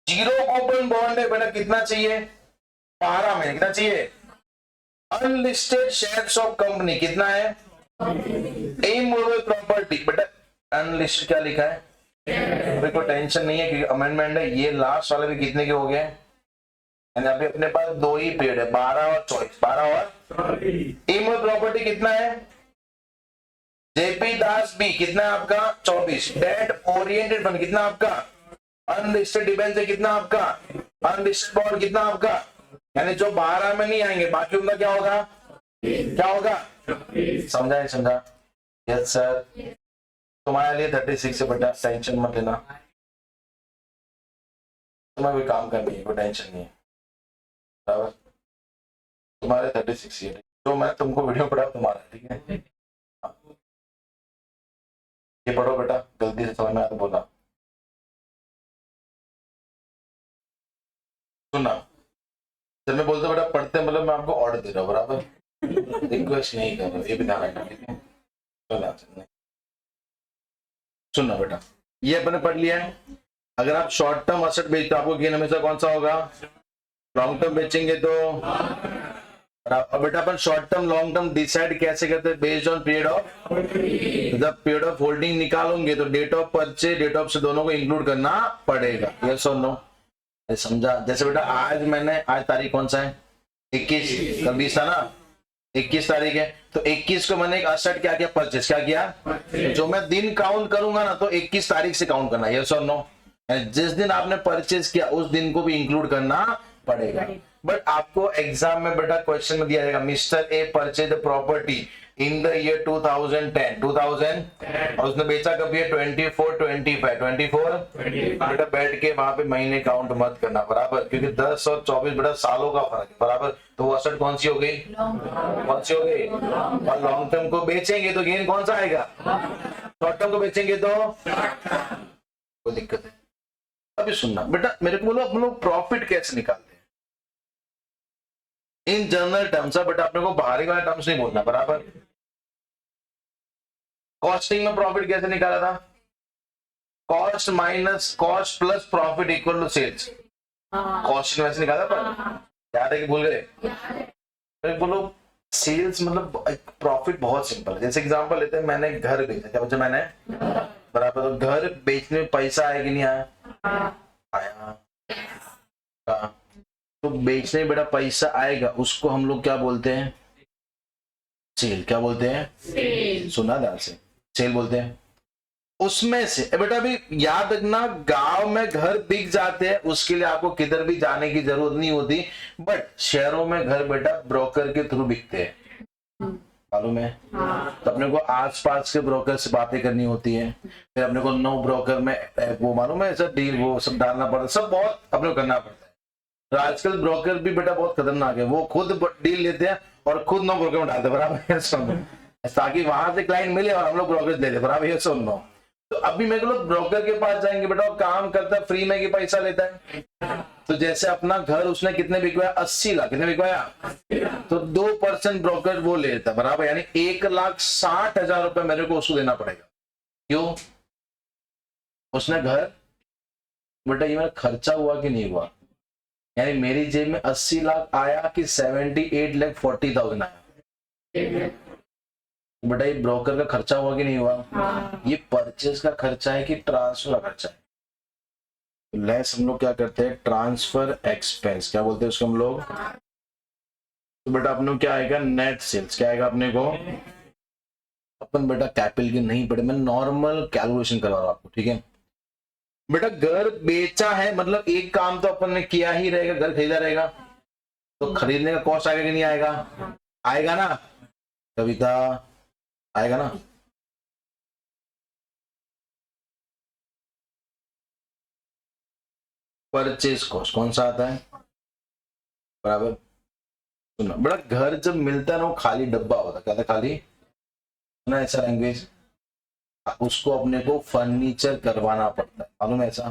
Speaker 1: Zero coupon bond है बेटा, कितना चाहिए? 12 महीने। कितना चाहिए? अनलिस्टेड शेयर्स ऑफ कंपनी कितना है? Immovable property. बेटा अनलिस्टेड क्या लिखा है? कोई टेंशन नहीं है क्योंकि अमेंडमेंट है। ये लास्ट वाले भी कितने के हो गए? यहाँ पे अपने पास 2 ही पेड़ है, 12 और 24। 12 और इमूवेबल प्रॉपर्टी कितना है? जेपी दास बी कितना है आपका? 24। डेट ओरिएंटेड फंड कितना आपका? अनलिस्टेड डिबेंचर कितना आपका? अनलिस्टेड बॉन्ड कितना आपका? यानी जो 12 में नहीं आएंगे बाकी उनका क्या होगा? क्या होगा? समझा नहीं समझा? Yes sir. तुम्हारे लिए 36 है बेटा, टेंशन मत लेना, तुम्हें कोई काम करनी है, कोई टेंशन नहीं है, बराबर। तुम्हारे 36 है, जो मैं तुमको वीडियो पढ़ा तुम्हारा, ठीक है? ये पढ़ो बेटा, गलती से समझ में आया तो बोला। सुनना, जब मैं बोलता बेटा पढ़ते मतलब मैं आपको ऑर्डर दे रहा हूँ, बराबर, रिक्वेस्ट नहीं कर रहा हूँ, ये भी ध्यान रखना, ठीक है? सुनना बेटा, ये अपने पढ़ लिया है। अगर आप शॉर्ट टर्म असेट बेचते हो, आपको गेन हमेशा कौन सा होगा? लॉन्ग टर्म बेचेंगे तो। अब बेटा अपन short term long term decide कैसे करते हैं? बेस्ड ऑन पीरियड ऑफ, जब पीरियड ऑफ होल्डिंग निकालोगे तो date of purchase, date of से दोनों को इंक्लूड करना पड़ेगा। यस और नो? समझा? जैसे बेटा आज मैंने, आज तारीख कौन सा है? 21, कल 20 था ना, 21 तारीख है, तो 21 को मैंने एक असेट क्या किया? परचेज। क्या किया? जो मैं दिन काउंट करूंगा ना तो 21 तारीख से काउंट करना। यस और नो? जिस दिन आपने परचेज किया उस दिन को भी इंक्लूड करना पड़ेगा। बट आपको एग्जाम में बेटा क्वेश्चन में दिया जाएगा, mister A purchase the property in the year 2010, 2000, और उसने बेचा कभी है? 24, 25, 24। बेटा बैठ के वहां पे महीने काउंट मत करना, बराबर, क्योंकि 10 और 24 बेटा सालों का फर्क है, बराबर। तो वो असेट कौन सी हो गई? कौन सी हो गई? और लॉन्ग टर्म को बेचेंगे तो गेन कौन सा आएगा? शॉर्ट टर्म को बेचेंगे तो कोई दिक्कत है? अभी सुनना बेटा, मेरे को बोलो अपन लोग प्रॉफिट कैसे निकालते हैं इन जनरल टर्म्स। बेटा अपने को बाहरी वाले टर्म्स नहीं बोलना, बराबर। कॉस्टिंग में प्रॉफिट कैसे निकाला था? Cost minus cost plus profit equal to sales. Costing वैसे निकाला पर याद है कि भूल गए? बोलो सेल्स मतलब प्रॉफिट बहुत सिंपल है। जैसे एग्जांपल लेते हैं, मैंने घर बेचा, क्या बचा मैंने? बराबर, तो घर बेचने में पैसा आया कि नहीं आया? आया। तो बेचने में बेटा पैसा आएगा, उसको हम लोग क्या बोलते हैं? सेल। क्या बोलते हैं? सुना ध्यान से, सेल बोलते हैं। उसमें से बेटा भी याद रखना, गांव में घर बिक जाते हैं, उसके लिए आपको किधर भी जाने की जरूरत नहीं होती, बट शहरों में घर बेटा ब्रोकर के थ्रू बिकते हैं, मालूम है? तो अपने को आसपास के ब्रोकर से बातें करनी होती है, फिर अपने को नो ब्रोकर में वो मालूम है सब डील, वो सब डालना पड़ता है, सब बहुत अपने को करना पड़ता है। तो आजकल ब्रोकर भी बेटा बहुत खतरनाक है, वो खुद डील लेते हैं और खुद नो ब्रोकर में डालते, बराबर, ताकि वहां से क्लाइंट मिले और हम लोग ब्रोकर ले ले, बराबर, ये सुन लो। तो अभी मेरे लोग ब्रोकर के पास जाएंगे बेटा, काम करता है फ्री में कि पैसा लेता है? तो जैसे अपना घर उसने कितने बिकवाया? 80 लाख। कितने बिकवाया? तो 2% ब्रोकर वो लेता है, बराबर, यानी 1,60,000 रुपए मेरे को उसको देना पड़ेगा। क्यों? उसने घर, बेटा ये मेरा खर्चा हुआ कि नहीं हुआ? यानी मेरी जेब में 80 लाख आया कि 78,40,000 आया? बेटा ये ब्रोकर का खर्चा हुआ कि नहीं हुआ? ये परचेज का खर्चा है कि ट्रांसफर का खर्चा है? लेस हम लोग क्या करते हैं? Transfer expense. क्या बोलते हैं उसको हम लोग? तो बेटा अपने को क्या आएगा? Net sales. क्या आएगा अपने को? अपन बेटा कैपिटल की नहीं पढ़े, मैं नॉर्मल कैलकुलेशन करवा रहा हूं आपको, ठीक है? बेटा घर बेचा है मतलब एक काम तो अपन ने किया ही रहेगा, घर खरीदा रहेगा, तो खरीदने का कॉस्ट आएगा कि नहीं आएगा? आएगा ना कविता? आएगा ना? परचेज कॉस्ट कौन सा आता है? बराबर, सुनो बड़ा, घर जब मिलता है ना वो खाली डब्बा होता है, क्या था? खाली ना, ऐसा लैंग्वेज, उसको अपने को फर्नीचर करवाना पड़ता है, मालूम है ऐसा?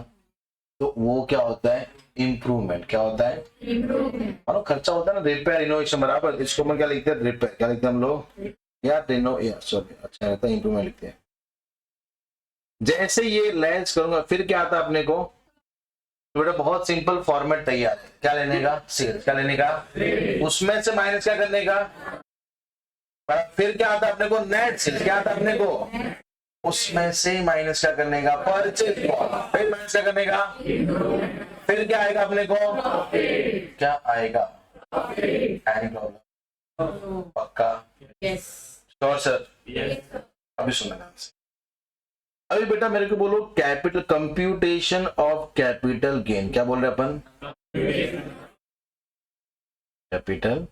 Speaker 1: तो वो क्या होता है? इम्प्रूवमेंट। क्या होता है? मानो खर्चा होता है ना, रिपेयर इनोवेशन, बराबर। इसको हम क्या लिखते हैं? रिपेयर। क्या लिखते हैं हम लोग? या रिनो, या सॉरी, अच्छा रहता है इम्प्रूवमेंट लिखते हैं। जैसे ये लेस करूंगा फिर क्या आता है अपने को? तो बेटा बहुत सिंपल फॉर्मेट तैयार है, क्या लेने का? सेल्स। क्या लेने का? उसमें से माइनस क्या करने का? फिर क्या आता है अपने को? Net sales. क्या आता है अपने को? उसमें से माइनस क्या करने का? परचेज। फिर माइनस क्या करने का? फिर क्या आएगा अपने को? क्या आएगा? Any problem? पक्का? Sure sir? अभी सुनना, अभी बेटा मेरे को बोलो capital, computation of capital gain. क्या बोल रहे अपन? कैपिटल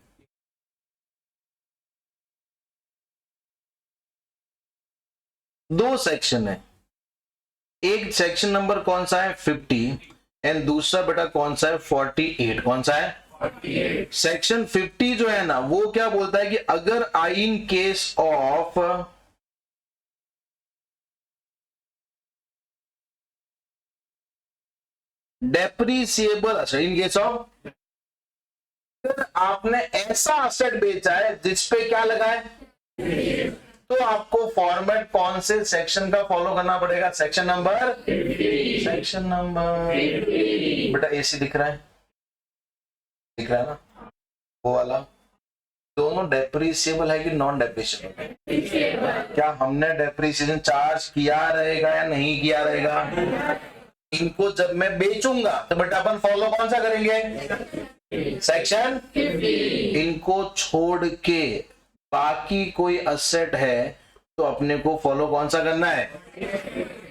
Speaker 1: दो सेक्शन है, एक सेक्शन नंबर कौन सा है 50 एंड दूसरा बेटा कौन सा है 48। कौन सा है 48। सेक्शन 50 जो है ना वो क्या बोलता है कि अगर I in case of depreciable asset, in case of अगर आपने ऐसा असेट बेचा है जिसपे क्या लगा है, तो आपको फॉर्मेट कौन से सेक्शन का फॉलो करना पड़ेगा, सेक्शन नंबर बेटा एसी दिख रहा है, दिख रहा है ना वो वाला, दोनों डेप्रीसिएबल है कि नॉन डेप्रीसिएबल, क्या हमने डेप्रीसिएशन चार्ज किया रहेगा या नहीं किया रहेगा, इनको जब मैं बेचूंगा तो बेटा अपन फॉलो कौन सा करेंगे, सेक्शन। इनको छोड़ के बाकी कोई असेट है तो अपने को फॉलो कौन सा करना है,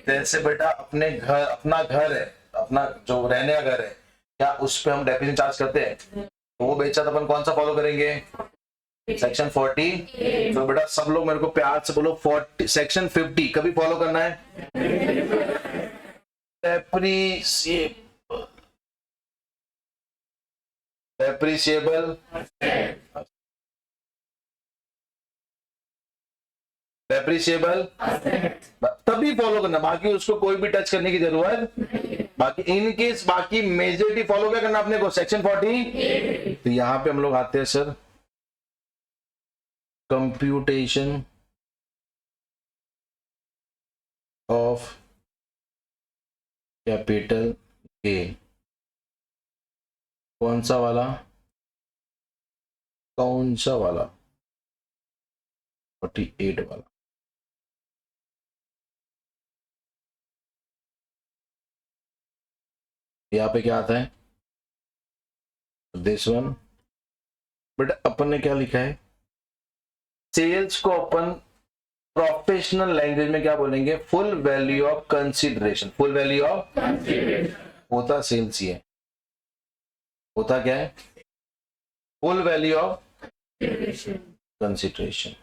Speaker 1: जैसे बेटा अपने घर, अपना घर है, अपना जो रहने का घर है, क्या उस पे हम डेप्रीसिएशन चार्ज करते हैं, तो वो बेचा तो अपन कौन सा फॉलो करेंगे, सेक्शन 40। तो बेटा सब लोग मेरे को प्यार से बोलो 40 सेक्शन 50 कभी फॉलो करना है, डेप्रीसिएबल तभी फॉलो करना, बाकी उसको कोई भी टच करने की जरूरत, बाकी इन केस बाकी मेजॉरिटी फॉलो क्या करना अपने को, सेक्शन 40। तो यहां पे हम लोग आते हैं sir computation of capital gain, कौन सा वाला 48 वाला। यहाँ पे क्या आता है दिस वन, बट अपन ने क्या लिखा है, सेल्स को अपन प्रोफेशनल लैंग्वेज में क्या बोलेंगे, full value of consideration, full value of होता सेल्स ही है, होता क्या है, फुल वैल्यू ऑफ कंसीडरेशन,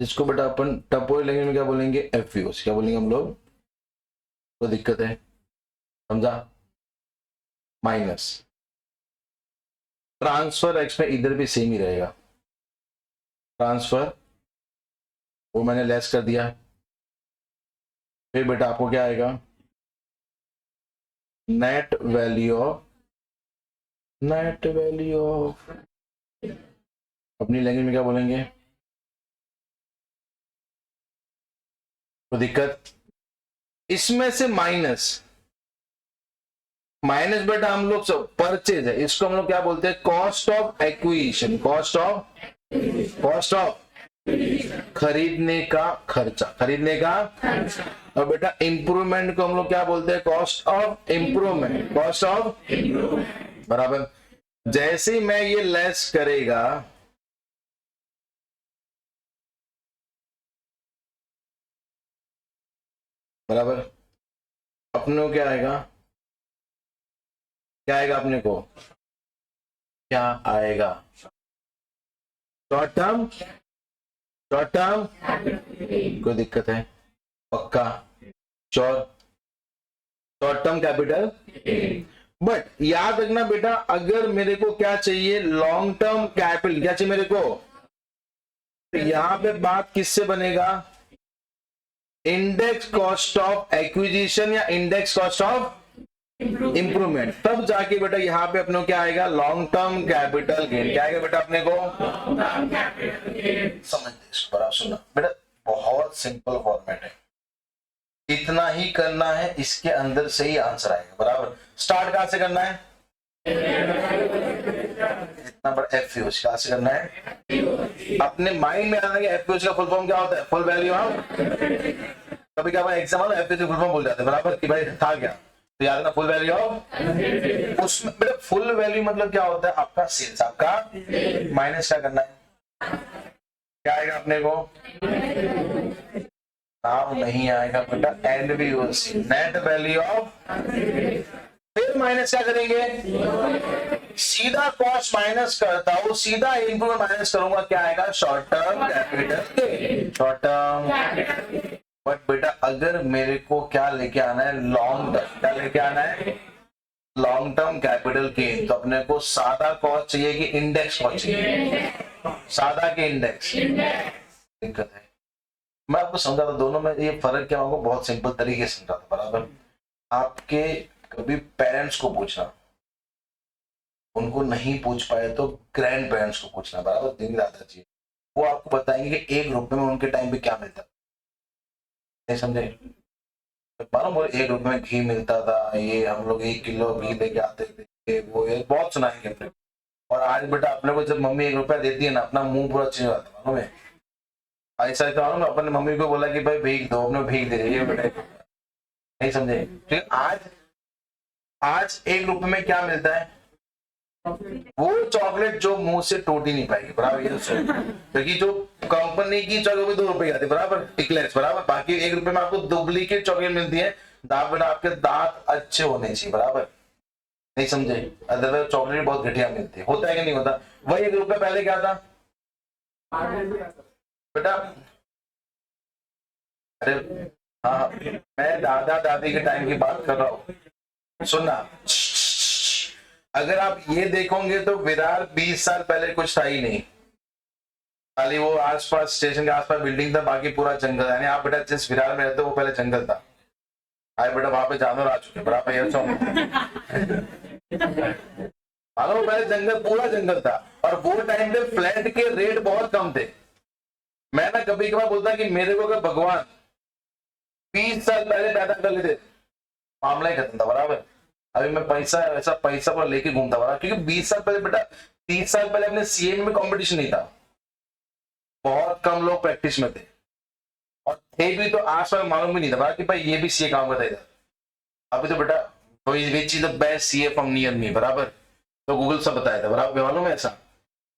Speaker 1: जिसको बेटा अपन टपोरी लैंग्वेज में क्या बोलेंगे, एफयूस, क्या बोलेंगे हम लोग, तो दिक्कत है, समझा, माइनस ट्रांसफर एक्स में इधर भी सेम ही रहेगा, ट्रांसफर वो मैंने लेस कर दिया, फिर बेटा आपको क्या आएगा, नेट वैल्यू ऑफ अपनी लैंग्वेज में क्या बोलेंगे, तो दिक्कत इसमें से माइनस बेटा हम लोग सब परचेज है, इसको हम लोग क्या बोलते हैं, cost of acquisition, cost of खरीदने का खर्चा, और बेटा इंप्रूवमेंट को हम लोग क्या बोलते हैं, कॉस्ट ऑफ इंप्रूवमेंट, बराबर। जैसे ही मैं ये लेस करेगा बराबर, अपने को क्या आएगा, अपने को क्या आएगा, शॉर्ट टर्म कोई दिक्कत है, पक्का शॉर्ट टर्म कैपिटल, बट याद रखना बेटा अगर मेरे को क्या चाहिए, लॉन्ग टर्म कैपिटल, क्या चाहिए मेरे को, तो यहां पे बात किससे बनेगा, इंडेक्स कॉस्ट ऑफ एक्विजिशन या इंडेक्स कॉस्ट ऑफ इंप्रूवमेंट, तब जाके बेटा यहाँ पे अपने को क्या आएगा, लॉन्ग टर्म कैपिटल गेन, क्या आएगा बेटा अपने को, समझ इसको बराबर, सुनना बेटा बहुत सिंपल फॉर्मेट है, इतना ही करना है, इसके अंदर से ही आंसर आएगा, बराबर। स्टार्ट कहां से करना है, इतना बड़ा एफयूज कहां से करना है, अपने माइंड में आना है एफयूज का फुल फॉर्म क्या होता है, फुल वैल्यू ऑफ, कभी क्या एग्जाम में एफयूज फुल फॉर्म भूल जाते हैं, बराबर, कि भाई था क्या, तो याद रखना फुल वैल्यू ऑफ, उसमें बेटा फुल वैल्यू मतलब क्या होता है, आपका सेल्स, आपका माइनस क्या करना है, क्या आएगा अपने को, नाम नहीं आएगा बेटा, एनवीओसी, नेट वैल्यू ऑफ, फिर माइनस क्या करेंगे, सीधा कॉस्ट माइनस करता हूं, सीधा इनपुट में माइनस करूंगा, क्या आएगा? Short term capital gain, short term. But बेटा अगर मेरे को क्या लेके आना है? Long term. क्या लेके आना है? Long term capital gain. तो अपने को सादा कॉस्ट चाहिए कि इंडेक्स कॉस्ट चाहिए? सादा के इंडेक्स। दिक्कत है। मैं आपको समझाता दोनों में ये फर्क क्या होगा, बहुत सिंपल तरीके से समझाता। बराबर आपके कभी पेरेंट्स को पूछना, उनको नहीं पूछ पाए तो ग्रैंड पेरेंट्स को पूछना, बराबर दिन दादाजी, वो आपको बताएंगे कि एक रुपए में उनके टाइम पे क्या मिलता। नहीं समझे? मालूम वो एक रुपए में घी मिलता था, ये हम लोग 1 किलो घी लेके आते थे, वो ये बहुत सुनाएंगे अपने। और आज बेटा अपने को जब मम्मी 1 रुपया देती है ना, अपना मुंह पूरा चेंज हो जाता है। मालूम है? ऐसा तो मालूम, अपने मम्मी को बोला कि भाई भीख दो, अपने भीख दे रही है बेटा। नहीं समझे? ठीक। आज 1 रुपए में क्या मिलता है? वो चॉकलेट जो मुंह से टूट ही नहीं पाएगी, बराबर ये क्योंकि जो कंपनी की चॉकलेट भी 2 रुपए की आती है, बराबर टिकलेट्स, बराबर। बाकी 1 रुपए में आपको डुप्लीकेट चॉकलेट मिलती है। दांत आपके दांत अच्छे होने चाहिए, बराबर। नहीं समझे? अदरवाइज चॉकलेट बहुत घटिया मिलती है। होता है कि नहीं होता? वही 1 रुपया पहले क्या था बेटा? अरे हाँ, मैं दादा दादी के टाइम की बात कर रहा हूँ, सुनना। अगर आप ये देखोगे तो विरार 20 साल पहले कुछ था ही नहीं, खाली वो आसपास स्टेशन के आसपास बिल्डिंग था, बाकी पूरा जंगल। यानी आप बेटा जिस विरार में रहते हो वो पहले जंगल था। आए बेटा वहां पे जानवर आ चुके, बराबर ये मानो पहले जंगल, पूरा जंगल था। और वो टाइम पे फ्लैट के रेट बहुत कम थे। मैं ना कभी कभार बोलता कि मेरे को अगर भगवान 20 साल पहले पैदा कर लेते, मामला ही खत्म था, बराबर। अभी मैं पैसा ऐसा पैसा पर लेके घूमता बड़ा, क्योंकि 20 साल पहले बेटा, 30 साल पहले अपने सीए में कंपटीशन नहीं था, बहुत कम लोग प्रैक्टिस में थे, और थे भी तो आसपास मालूम भी नहीं था कि भाई ये भी सीए काम करता है। अभी तो बेटा which is the best CA from near me, बराबर, तो गूगल सब बताया था, बराबर। मालूम है? ऐसा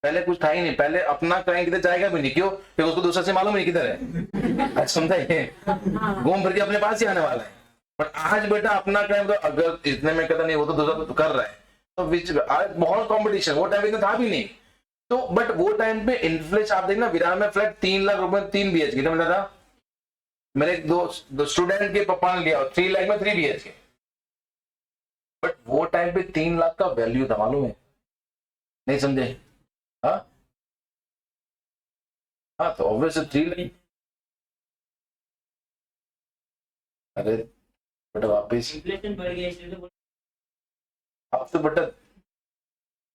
Speaker 1: पहले कुछ था ही नहीं। पहले अपना क्लाइंट किधर जाएगा भी नहीं, क्यों? क्योंकि उसको दूसरा से मालूम नहीं किधर है। समझा? घूम फिर के अपने पास ही आने वाला है। बट आज बेटा अपना क्लाइंट तो अगर इतने में कहता नहीं, वो तो दूसरा तो कर रहा है, तो विच आज बहुत कंपटीशन। वो टाइम इतना था भी नहीं तो। बट वो टाइम पे इन्फ्लेशन आप देखना, विरार में फ्लैट 3 लाख रुपए 3 BHK कितना मिला था? मेरे दो स्टूडेंट के पापा ने लिया 3 लाख में 3 BHK। बट वो टाइम पे 3 लाख का वैल्यू था, मालूम है? नहीं समझे? हाँ हाँ, तो ऑब्वियसली 3 लाख। अरे बेटा वापिस अब तो बेटा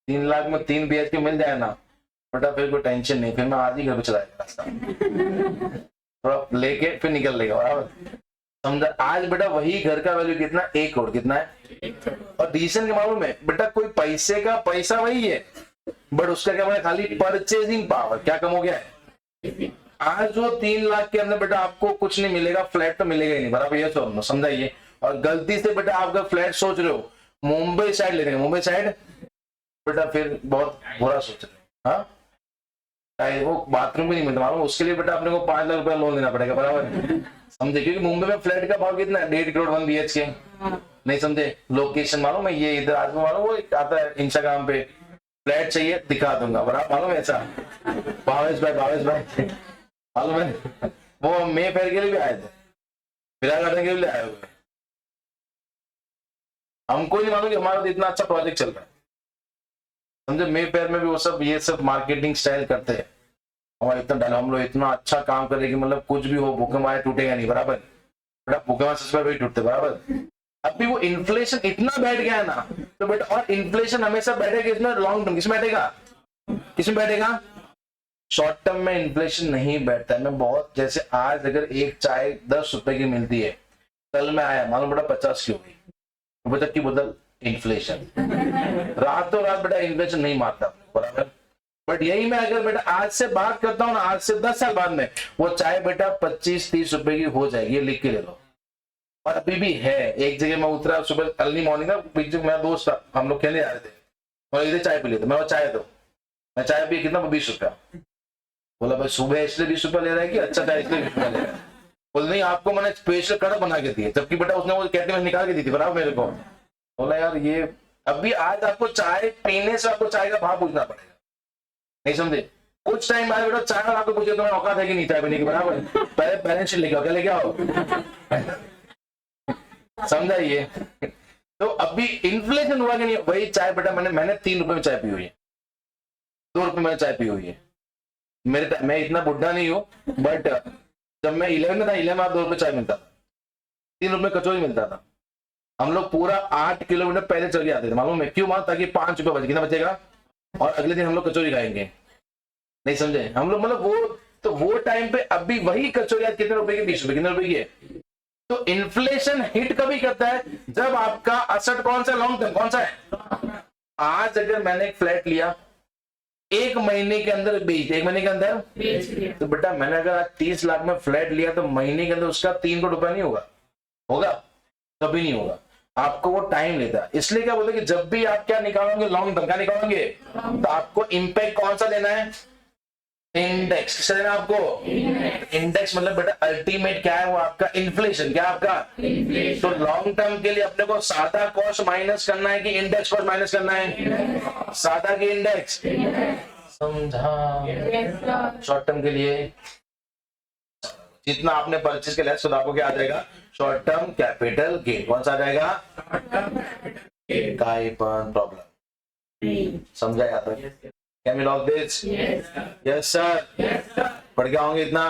Speaker 1: 3 लाख में 3 BHK मिल जाए ना बेटा, फिर कोई टेंशन नहीं, फिर मैं आज ही घर पे चलाएगा रास्ता। थोड़ा लेके फिर निकल लेगा, बराबर। समझा? आज बेटा वही घर का वैल्यू कितना? 1 करोड़। कितना है? और डिसीजन के मालूम है बेटा, कोई पैसे का पैसा वही है, बट उसका क्या है? खाली परचेजिंग पावर क्या कम हो गया है। आज जो 3 लाख के अंदर बेटा आपको कुछ नहीं मिलेगा, फ्लैट तो मिलेगा ही नहीं, बराबर ये समझाइए। और गलती से बेटा आप अगर फ्लैट सोच रहे हो मुंबई साइड ले रहे हैं, मुंबई साइड बेटा फिर बहुत बुरा सोच रहे हैं। हाँ, वो बाथरूम भी नहीं मिलता, मालूम? उसके लिए बेटा अपने को 5 लाख रुपया लोन लेना पड़ेगा, बराबर। समझे? क्योंकि मुंबई में फ्लैट का भाव कितना है? 1.5 करोड़ 1 BHK। नहीं समझे? लोकेशन मालूम है? ये इधर आज मालूम, वो आता है इंस्टाग्राम पे, फ्लैट चाहिए दिखा दूंगा, बराबर। मालूम है? ऐसा भावेश भाई मालूम है? वो मे फेयर के लिए भी आए थे, विरार गार्डन के लिए आए हुए। हमको नहीं मालूम कि हमारा तो इतना अच्छा प्रोजेक्ट चल रहा है। समझे? मे फेयर में भी वो सब ये सब मार्केटिंग स्टाइल करते हैं। हमारा इतना डायलॉग, हम लोग इतना अच्छा काम करें कि मतलब कुछ भी हो, भूकंप आए टूटेगा नहीं, बराबर। बेटा भूकंप सच में टूटते, बराबर। अभी वो इन्फ्लेशन इतना बैठ गया है ना, तो बेटा, और इन्फ्लेशन हमेशा बैठेगा इसमें लॉन्ग टर्म, किसमें बैठेगा? किसमें बैठेगा? शॉर्ट टर्म में इन्फ्लेशन नहीं बैठता है। मैं बहुत, जैसे आज अगर एक चाय 10 रुपए की मिलती है, कल में आया मालूम बेटा 50 की होगी, रुपए तक की बोतल। इन्फ्लेशन रातों रात बेटा इन्फ्लेशन नहीं मारता, बराबर। बट यही मैं अगर बेटा आज से बात करता हूँ ना, आज से 10 साल बाद में वो चाय बेटा 25-30 रुपए की हो जाएगी, ये लिख के ले लो। और अभी भी है। एक जगह मैं उतरा सुबह अर्ली मॉर्निंग ना, पीछे मेरा दोस्त था, हम लोग खेलने आ रहे थे, और इधर चाय पी लेते, मैं चाय दो, मैं चाय पी कितना? 20 रुपया। बोला भाई सुबह इसलिए 20 रुपया ले रहा है कि अच्छा चाय इसलिए 20 रुपया ले रहा है? बोल नहीं, आपको मैंने स्पेशल कड़क बना के दी है, जबकि बेटा उसने वो कैटरी में निकाल के दी थी, बराबर मेरे को। बोला यार ये अभी आज आपको चाय पीने से आपको चाय का भाव पूछना पड़ेगा, नहीं समझे? कुछ टाइम बाद बेटा चाय आपको पूछे तुम्हारा औकात है कि नहीं चाय पीने की, बराबर? पहले बैलेंस शीट लेके आओ, क्या लेके आओ? समझाइए। तो अभी इन्फ्लेशन हुआ कि नहीं? वही चाय बेटा मैंने 3 रुपए में चाय पी हुई है, 2 रुपए में चाय पी हुई है। मैं इतना बुढ़ा नहीं हूं, बट जब मैं 11 में था, 11 में 2 रुपए चाय मिलता था, 3 रुपए कचौरी मिलता था। हम लोग पूरा 8 किलोमीटर पहले चल के आते थे, मालूम है क्यों? ताकि 5 रुपए बच, कितना बचेगा, और अगले दिन हम लोग कचौरी खाएंगे, नहीं समझे? हम लोग मतलब वो टाइम पे अभी वही कचौरी आज कितने रुपए की? 20 रुपए, कितने रुपए की है? तो इन्फ्लेशन हिट कभी करता है जब आपका असेट कौन सा, लॉन्ग टर्म कौन सा है? आज अगर मैंने एक फ्लैट लिया, 1 महीने के अंदर बेच, 1 महीने के अंदर बेच दिया, तो बेटा मैंने अगर आज 30 लाख में फ्लैट लिया तो महीने के अंदर उसका 3 करोड़ रुपया नहीं होगा? कभी नहीं होगा। आपको वो टाइम लेता है। इसलिए क्या बोलते कि जब भी आप क्या निकालोगे, लॉन्ग टर्म क्या निकालोगे, तो आपको इंपैक्ट कौन सा लेना है? इंडेक्स। किससे लेना आपको? इंडेक्स मतलब बेटा अल्टीमेट क्या है वो आपका? इन्फ्लेशन। क्या आपका? तो लॉन्ग टर्म के लिए अपने को सादा कॉस्ट माइनस करना है कि इंडेक्स कॉस्ट माइनस करना है? सादा की इंडेक्स, समझा? शॉर्ट टर्म के लिए जितना आपने परचेज के लिए आपको क्या आ जाएगा? Short term capital gain. कौन सा आ जाएगा? प्रॉब्लम समझा जाता है? Can we log this? Yes, sir. Yes, sir. पढ़ के आओगे इतना?